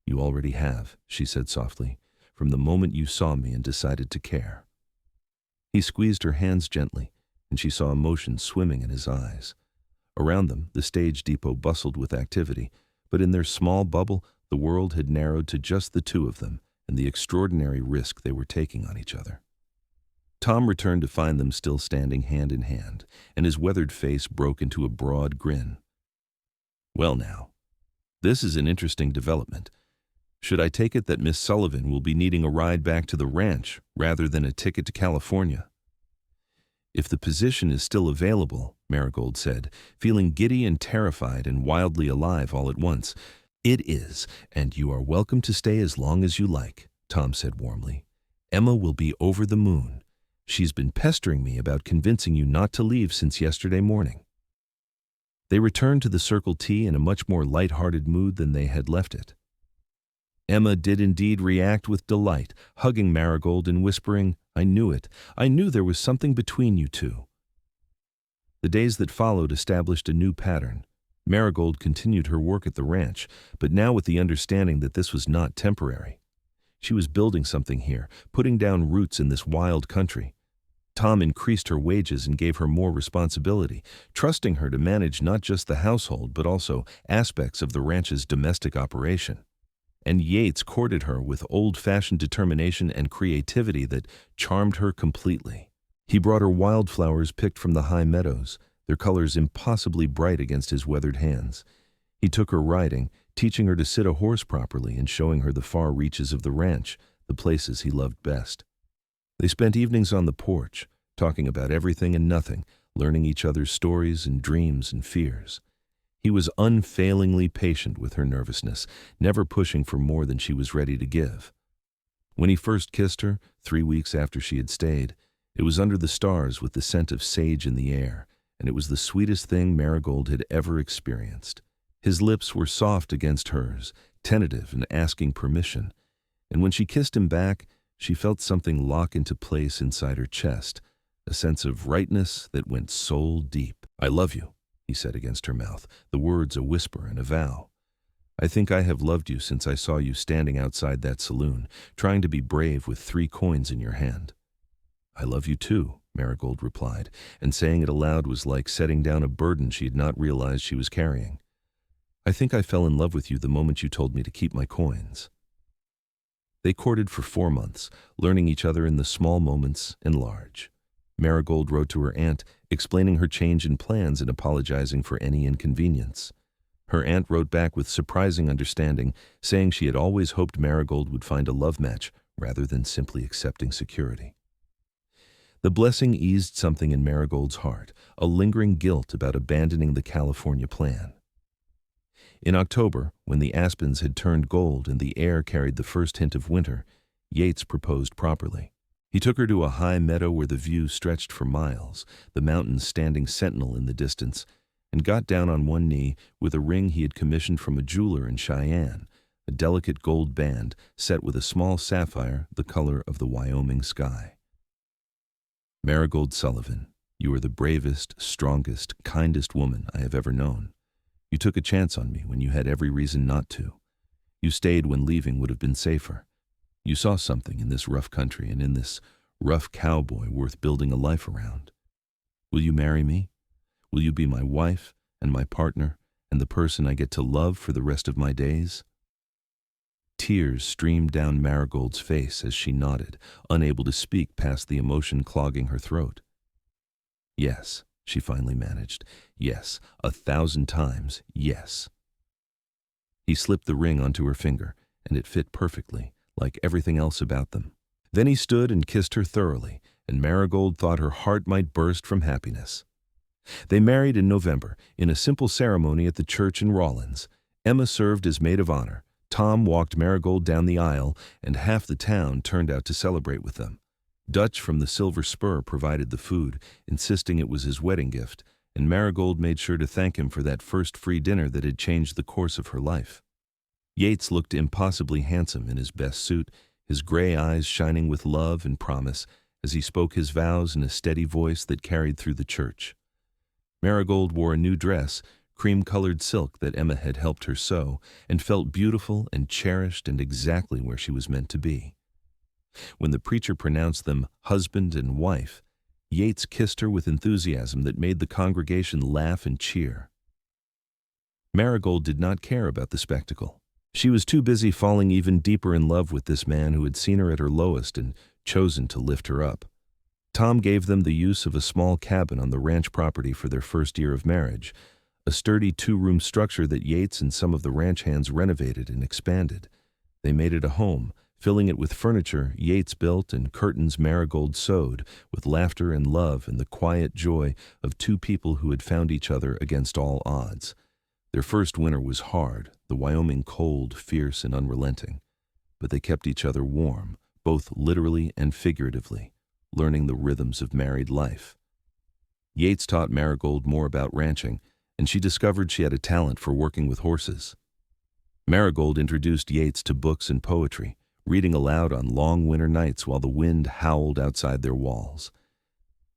A: "You already have," she said softly, "from the moment you saw me and decided to care." He squeezed her hands gently, and she saw emotion swimming in his eyes. Around them, the stage depot bustled with activity, but in their small bubble, the world had narrowed to just the 2 of them and the extraordinary risk they were taking on each other. Tom returned to find them still standing hand in hand, and his weathered face broke into a broad grin. "Well now, this is an interesting development. Should I take it that Miss Sullivan will be needing a ride back to the ranch rather than a ticket to California?" "If the position is still available," Marigold said, feeling giddy and terrified and wildly alive all at once. "It is, and you are welcome to stay as long as you like," Tom said warmly. "Emma will be over the moon. She's been pestering me about convincing you not to leave since yesterday morning." They returned to the Circle T in a much more light-hearted mood than they had left it. Emma did indeed react with delight, hugging Marigold and whispering, "I knew it. I knew there was something between you 2. The days that followed established a new pattern. Marigold continued her work at the ranch, but now with the understanding that this was not temporary. She was building something here, putting down roots in this wild country. Tom increased her wages and gave her more responsibility, trusting her to manage not just the household but also aspects of the ranch's domestic operation. And Yates courted her with old-fashioned determination and creativity that charmed her completely. He brought her wildflowers picked from the high meadows, their colors impossibly bright against his weathered hands. He took her riding, teaching her to sit a horse properly and showing her the far reaches of the ranch, the places he loved best. They spent evenings on the porch, talking about everything and nothing, learning each other's stories and dreams and fears. He was unfailingly patient with her nervousness, never pushing for more than she was ready to give. When he first kissed her, 3 weeks after she had stayed, it was under the stars with the scent of sage in the air, and it was the sweetest thing Marigold had ever experienced. His lips were soft against hers, tentative and asking permission, and when she kissed him back, she felt something lock into place inside her chest, a sense of rightness that went soul deep. "I love you," he said against her mouth, the words a whisper and a vow. "I think I have loved you since I saw you standing outside that saloon, trying to be brave with 3 coins in your hand." "I love you too," Marigold replied, and saying it aloud was like setting down a burden she had not realized she was carrying. "I think I fell in love with you the moment you told me to keep my coins." They courted for 4 months, learning each other in the small moments and large. Marigold wrote to her aunt, explaining her change in plans and apologizing for any inconvenience. Her aunt wrote back with surprising understanding, saying she had always hoped Marigold would find a love match rather than simply accepting security. The blessing eased something in Marigold's heart, a lingering guilt about abandoning the California plan. In October, when the aspens had turned gold and the air carried the first hint of winter, Yates proposed properly. He took her to a high meadow where the view stretched for miles, the mountains standing sentinel in the distance, and got down on one knee with a ring he had commissioned from a jeweler in Cheyenne, a delicate gold band set with a small sapphire the color of the Wyoming sky. Marigold Sullivan, you are the bravest, strongest, kindest woman I have ever known. You took a chance on me when you had every reason not to. You stayed when leaving would have been safer. You saw something in this rough country and in this rough cowboy worth building a life around. Will you marry me? Will you be my wife and my partner and the person I get to love for the rest of my days? Tears streamed down Marigold's face as she nodded, unable to speak past the emotion clogging her throat. Yes, she finally managed. Yes, 1,000 times, yes. He slipped the ring onto her finger, and it fit perfectly, like everything else about them. Then he stood and kissed her thoroughly, and Marigold thought her heart might burst from happiness. They married in November, in a simple ceremony at the church in Rawlins. Emma served as maid of honor. Tom walked Marigold down the aisle, and half the town turned out to celebrate with them. Dutch from the Silver Spur provided the food, insisting it was his wedding gift, and Marigold made sure to thank him for that first free dinner that had changed the course of her life. Yates looked impossibly handsome in his best suit, his gray eyes shining with love and promise as he spoke his vows in a steady voice that carried through the church. Marigold wore a new dress, cream-colored silk that Emma had helped her sew, and felt beautiful and cherished and exactly where she was meant to be. When the preacher pronounced them husband and wife, Yates kissed her with enthusiasm that made the congregation laugh and cheer. Marigold did not care about the spectacle. She was too busy falling even deeper in love with this man who had seen her at her lowest and chosen to lift her up. Tom gave them the use of a small cabin on the ranch property for their first year of marriage, a sturdy two-room structure that Yates and some of the ranch hands renovated and expanded. They made it a home, filling it with furniture Yates built and curtains Marigold sewed, with laughter and love and the quiet joy of two people who had found each other against all odds. Their first winter was hard, the Wyoming cold, fierce, and unrelenting. But they kept each other warm, both literally and figuratively, learning the rhythms of married life. Yates taught Marigold more about ranching, and she discovered she had a talent for working with horses. Marigold introduced Yates to books and poetry, reading aloud on long winter nights while the wind howled outside their walls.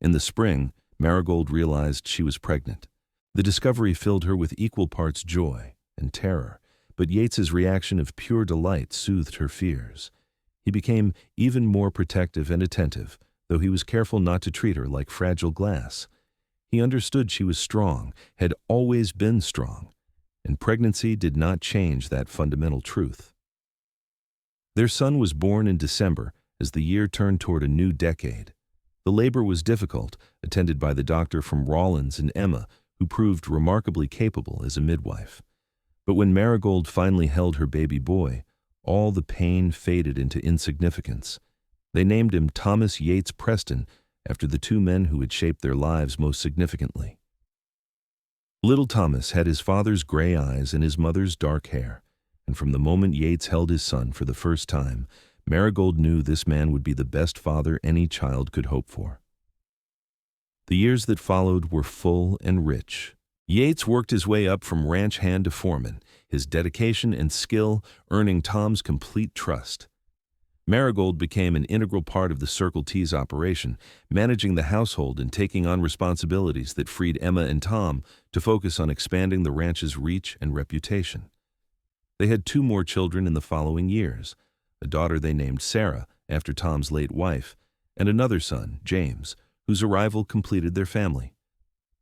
A: In the spring, Marigold realized she was pregnant. The discovery filled her with equal parts joy and terror, but Yates's reaction of pure delight soothed her fears. He became even more protective and attentive, though he was careful not to treat her like fragile glass. He understood she was strong, had always been strong, and pregnancy did not change that fundamental truth. Their son was born in December as the year turned toward a new decade. The labor was difficult, attended by the doctor from Rawlins and Emma, who proved remarkably capable as a midwife. But when Marigold finally held her baby boy, all the pain faded into insignificance. They named him Thomas Yates Preston, after the two men who had shaped their lives most significantly. Little Thomas had his father's gray eyes and his mother's dark hair, and from the moment Yates held his son for the first time, Marigold knew this man would be the best father any child could hope for. The years that followed were full and rich. Yates worked his way up from ranch hand to foreman, his dedication and skill earning Tom's complete trust. Marigold became an integral part of the Circle T's operation, managing the household and taking on responsibilities that freed Emma and Tom to focus on expanding the ranch's reach and reputation. They had 2 more children in the following years, a daughter they named Sarah, after Tom's late wife, and another son, James, whose arrival completed their family.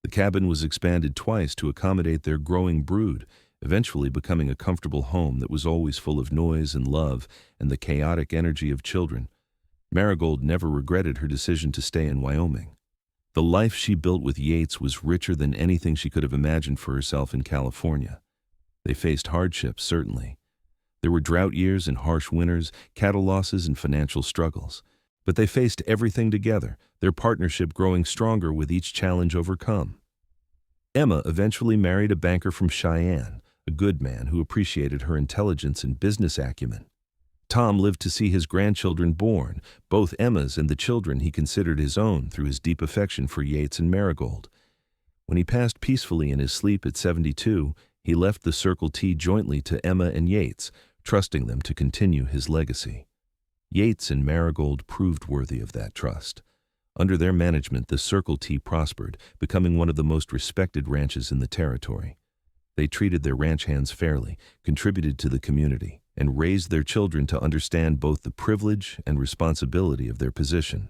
A: The cabin was expanded twice to accommodate their growing brood, eventually becoming a comfortable home that was always full of noise and love and the chaotic energy of children. Marigold never regretted her decision to stay in Wyoming. The life she built with Yates was richer than anything she could have imagined for herself in California. They faced hardships, certainly. There were drought years and harsh winters, cattle losses and financial struggles. But they faced everything together, their partnership growing stronger with each challenge overcome. Emma eventually married a banker from Cheyenne, a good man who appreciated her intelligence and business acumen. Tom lived to see his grandchildren born, both Emma's and the children he considered his own through his deep affection for Yates and Marigold. When he passed peacefully in his sleep at 72, he left the Circle T jointly to Emma and Yates, trusting them to continue his legacy. Yates and Marigold proved worthy of that trust. Under their management, the Circle T prospered, becoming one of the most respected ranches in the territory. They treated their ranch hands fairly, contributed to the community, and raised their children to understand both the privilege and responsibility of their position.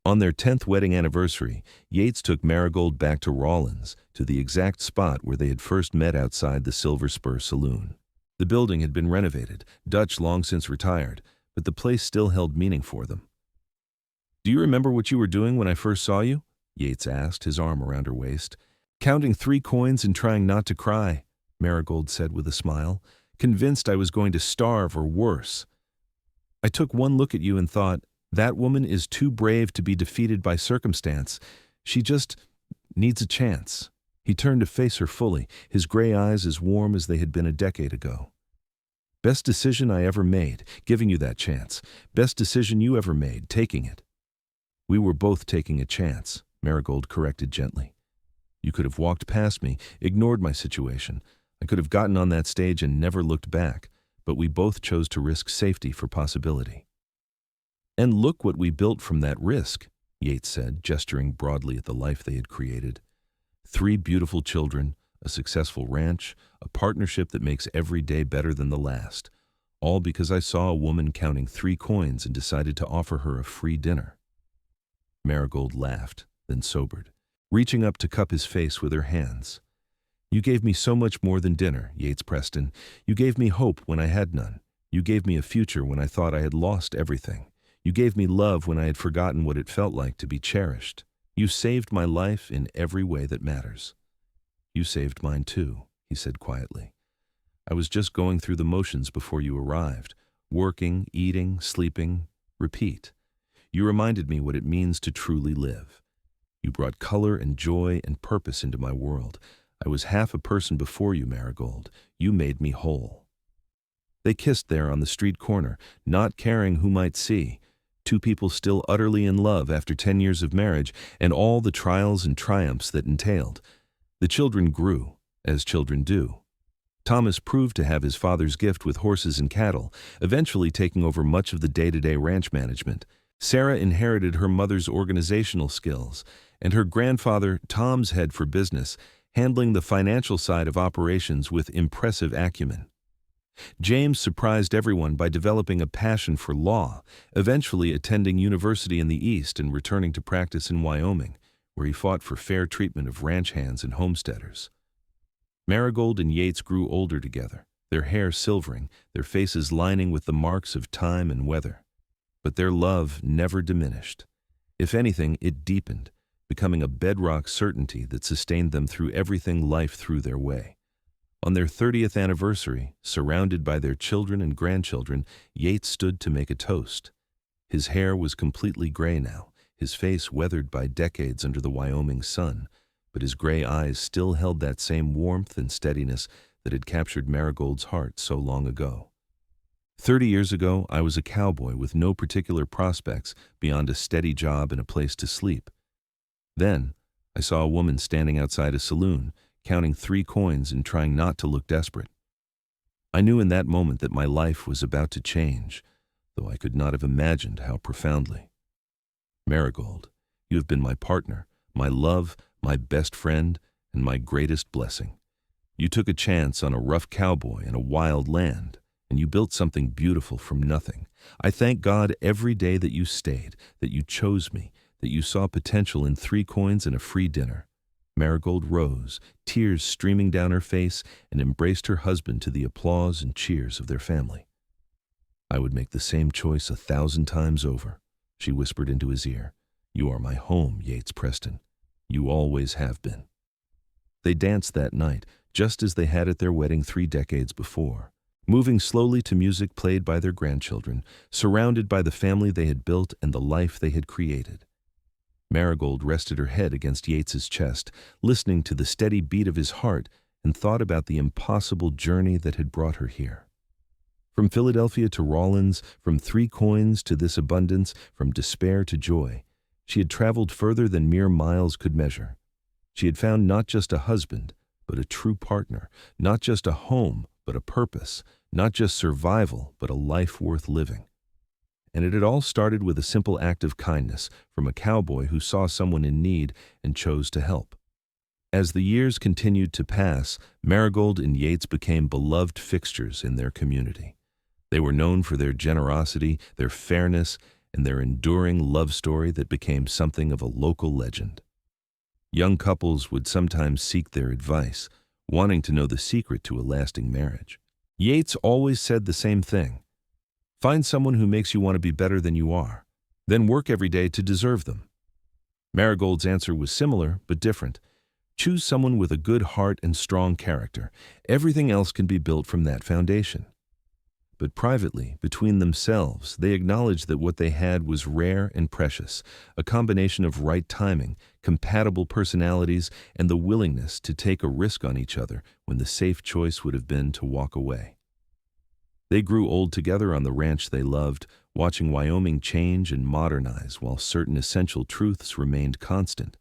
A: On their 10th wedding anniversary, Yates took Marigold back to Rawlins, to the exact spot where they had first met outside the Silver Spur Saloon. The building had been renovated, Dutch long since retired, but the place still held meaning for them. "Do you remember what you were doing when I first saw you?" Yates asked, his arm around her waist. "Counting 3 coins and trying not to cry," Marigold said with a smile, "convinced I was going to starve or worse. I took one look at you and thought, that woman is too brave to be defeated by circumstance. She just needs a chance." He turned to face her fully, his gray eyes as warm as they had been a decade ago. "Best decision I ever made, giving you that chance. Best decision you ever made, taking it." "We were both taking a chance," Marigold corrected gently. "You could have walked past me, ignored my situation. I could have gotten on that stage and never looked back, but we both chose to risk safety for possibility." "And look what we built from that risk," Yates said, gesturing broadly at the life they had created. 3 beautiful children, a successful ranch, a partnership that makes every day better than the last, all because I saw a woman counting 3 coins and decided to offer her a free dinner. Marigold laughed, then sobered, reaching up to cup his face with her hands. "You gave me so much more than dinner, Yates Preston. You gave me hope when I had none. You gave me a future when I thought I had lost everything. You gave me love when I had forgotten what it felt like to be cherished. You saved my life in every way that matters." "You saved mine too," he said quietly. "I was just going through the motions before you arrived, working, eating, sleeping, repeat. You reminded me what it means to truly live. You brought color and joy and purpose into my world. I was half a person before you, Marigold. You made me whole." They kissed there on the street corner, not caring who might see. 2 people still utterly in love after 10 years of marriage and all the trials and triumphs that entailed. The children grew, as children do. Thomas proved to have his father's gift with horses and cattle, eventually taking over much of the day-to-day ranch management. Sarah inherited her mother's organizational skills, and her grandfather, Tom's head for business, handling the financial side of operations with impressive acumen. James surprised everyone by developing a passion for law, eventually attending university in the East and returning to practice in Wyoming, where he fought for fair treatment of ranch hands and homesteaders. Marigold and Yates grew older together, their hair silvering, their faces lining with the marks of time and weather. But their love never diminished. If anything, it deepened, becoming a bedrock certainty that sustained them through everything life threw their way. On their 30th anniversary, surrounded by their children and grandchildren, Yates stood to make a toast. His hair was completely gray now, his face weathered by decades under the Wyoming sun, but his gray eyes still held that same warmth and steadiness that had captured Marigold's heart so long ago. 30 years ago, I was a cowboy with no particular prospects beyond a steady job and a place to sleep. Then, I saw a woman standing outside a saloon, counting 3 coins and trying not to look desperate. I knew in that moment that my life was about to change, though I could not have imagined how profoundly. Marigold, you have been my partner, my love, my best friend, and my greatest blessing. You took a chance on a rough cowboy in a wild land, and you built something beautiful from nothing. I thank God every day that you stayed, that you chose me, that you saw potential in 3 coins and a free dinner. Marigold rose, tears streaming down her face, and embraced her husband to the applause and cheers of their family. "I would make the same choice 1,000 times over," she whispered into his ear. You are my home, Yates Preston. You always have been. They danced that night, just as they had at their wedding 3 decades before, moving slowly to music played by their grandchildren, surrounded by the family they had built and the life they had created. Marigold rested her head against Yates's chest, listening to the steady beat of his heart, and thought about the impossible journey that had brought her here. From Philadelphia to Rawlins, from 3 coins to this abundance, from despair to joy, she had traveled further than mere miles could measure. She had found not just a husband, but a true partner, not just a home, but a purpose, not just survival, but a life worth living. And it had all started with a simple act of kindness from a cowboy who saw someone in need and chose to help. As the years continued to pass, Marigold and Yates became beloved fixtures in their community. They were known for their generosity, their fairness, and their enduring love story that became something of a local legend. Young couples would sometimes seek their advice, wanting to know the secret to a lasting marriage. Yates always said the same thing: find someone who makes you want to be better than you are, then work every day to deserve them. Marigold's answer was similar, but different. Choose someone with a good heart and strong character. Everything else can be built from that foundation. But privately, between themselves, they acknowledged that what they had was rare and precious, a combination of right timing, compatible personalities, and the willingness to take a risk on each other when the safe choice would have been to walk away. They grew old together on the ranch they loved, watching Wyoming change and modernize while certain essential truths remained constant.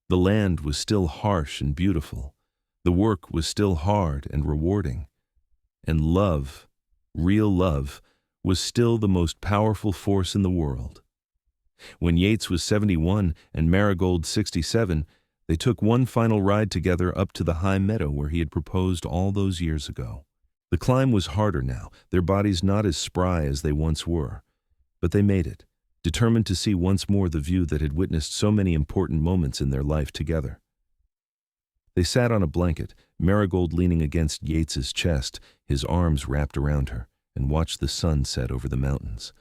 A: The land was still harsh and beautiful. The work was still hard and rewarding. And love, real love, was still the most powerful force in the world. When Yates was 71 and Marigold 67, they took one final ride together up to the high meadow where he had proposed all those years ago. The climb was harder now, their bodies not as spry as they once were. But they made it, determined to see once more the view that had witnessed so many important moments in their life together. They sat on a blanket, Marigold leaning against Yates's chest, his arms wrapped around her, and watched the sun set over the mountains.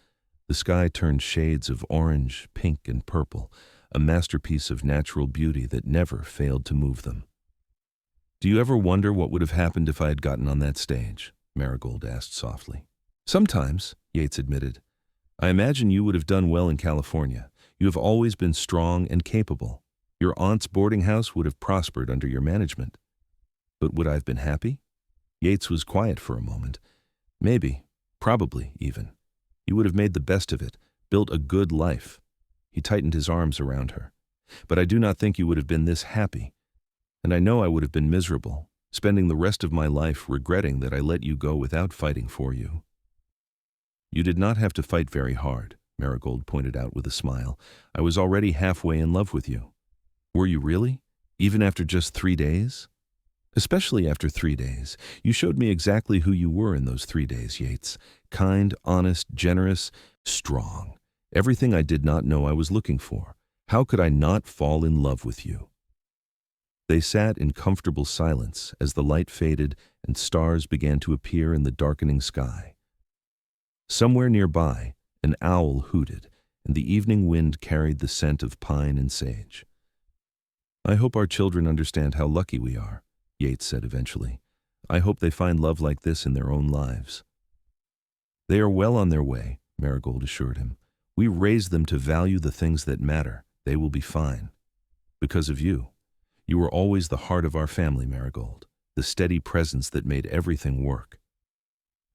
A: The sky turned shades of orange, pink, and purple, a masterpiece of natural beauty that never failed to move them. Do you ever wonder what would have happened if I had gotten on that stage? Marigold asked softly. Sometimes, Yates admitted. I imagine you would have done well in California. You have always been strong and capable. Your aunt's boarding house would have prospered under your management. But would I have been happy? Yates was quiet for a moment. Maybe, probably even. You would have made the best of it, built a good life. He tightened his arms around her. But I do not think you would have been this happy. And I know I would have been miserable, spending the rest of my life regretting that I let you go without fighting for you. You did not have to fight very hard, Marigold pointed out with a smile. I was already halfway in love with you. Were you really? Even after just 3 days? Especially after 3 days. You showed me exactly who you were in those 3 days, Yates. Kind, honest, generous, strong. Everything I did not know I was looking for. How could I not fall in love with you? They sat in comfortable silence as the light faded and stars began to appear in the darkening sky. Somewhere nearby, an owl hooted, and the evening wind carried the scent of pine and sage. I hope our children understand how lucky we are, Yates said eventually. I hope they find love like this in their own lives. They are well on their way, Marigold assured him. We raised them to value the things that matter. They will be fine. Because of you. You were always the heart of our family, Marigold, the steady presence that made everything work.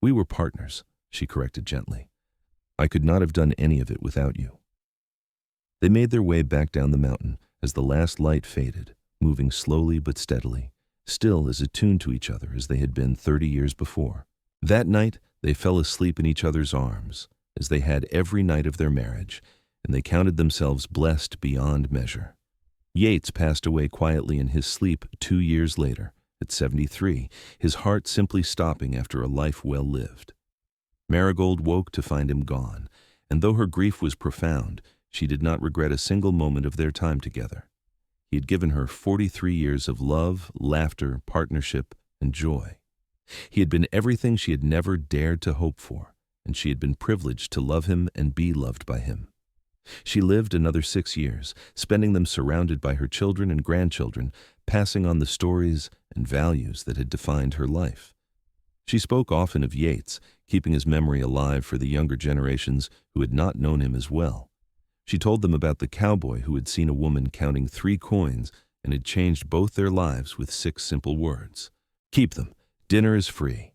A: We were partners, she corrected gently. I could not have done any of it without you. They made their way back down the mountain as the last light faded, moving slowly but steadily, still as attuned to each other as they had been 30 years before. That night, they fell asleep in each other's arms, as they had every night of their marriage, and they counted themselves blessed beyond measure. Yates passed away quietly in his sleep 2 years later, at 73, his heart simply stopping after a life well lived. Marigold woke to find him gone, and though her grief was profound, she did not regret a single moment of their time together. He had given her 43 years of love, laughter, partnership, and joy. He had been everything she had never dared to hope for, and she had been privileged to love him and be loved by him. She lived another 6 years, spending them surrounded by her children and grandchildren, passing on the stories and values that had defined her life. She spoke often of Yates, keeping his memory alive for the younger generations who had not known him as well. She told them about the cowboy who had seen a woman counting 3 coins and had changed both their lives with 6 simple words. Keep them. Dinner is free.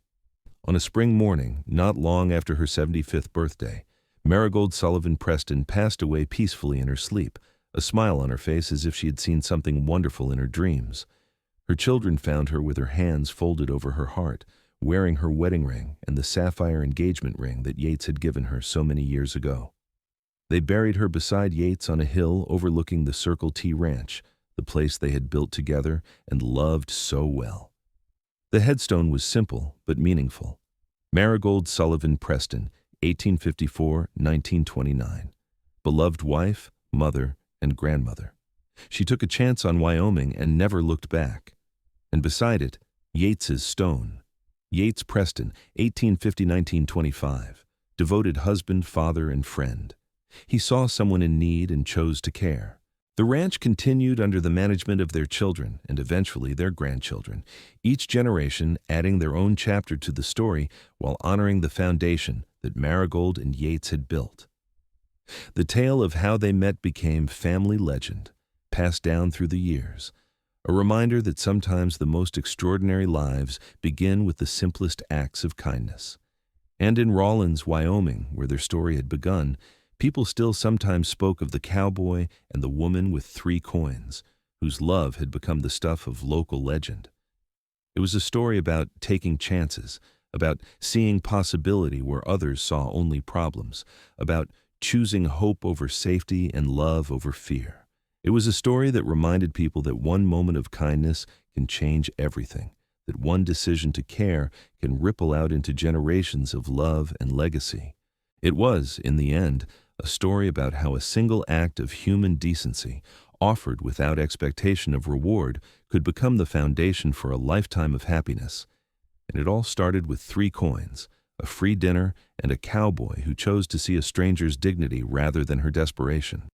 A: On a spring morning, not long after her 75th birthday, Marigold Sullivan Preston passed away peacefully in her sleep, a smile on her face as if she had seen something wonderful in her dreams. Her children found her with her hands folded over her heart, wearing her wedding ring and the sapphire engagement ring that Yates had given her so many years ago. They buried her beside Yates on a hill overlooking the Circle T Ranch, the place they had built together and loved so well. The headstone was simple but meaningful. Marigold Sullivan Preston, 1854–1929. Beloved wife, mother, and grandmother. She took a chance on Wyoming and never looked back. And beside it, Yates's stone. Yates Preston, 1850–1925. Devoted husband, father, and friend. He saw someone in need and chose to care. The ranch continued under the management of their children and eventually their grandchildren, each generation adding their own chapter to the story while honoring the foundation that Marigold and Yates had built. The tale of how they met became family legend, passed down through the years, a reminder that sometimes the most extraordinary lives begin with the simplest acts of kindness. And in Rawlins, Wyoming, where their story had begun, people still sometimes spoke of the cowboy and the woman with 3 coins, whose love had become the stuff of local legend. It was a story about taking chances, about seeing possibility where others saw only problems, about choosing hope over safety and love over fear. It was a story that reminded people that one moment of kindness can change everything, that one decision to care can ripple out into generations of love and legacy. It was, in the end, a story about how a single act of human decency, offered without expectation of reward, could become the foundation for a lifetime of happiness. And it all started with 3 coins, a free dinner, and a cowboy who chose to see a stranger's dignity rather than her desperation.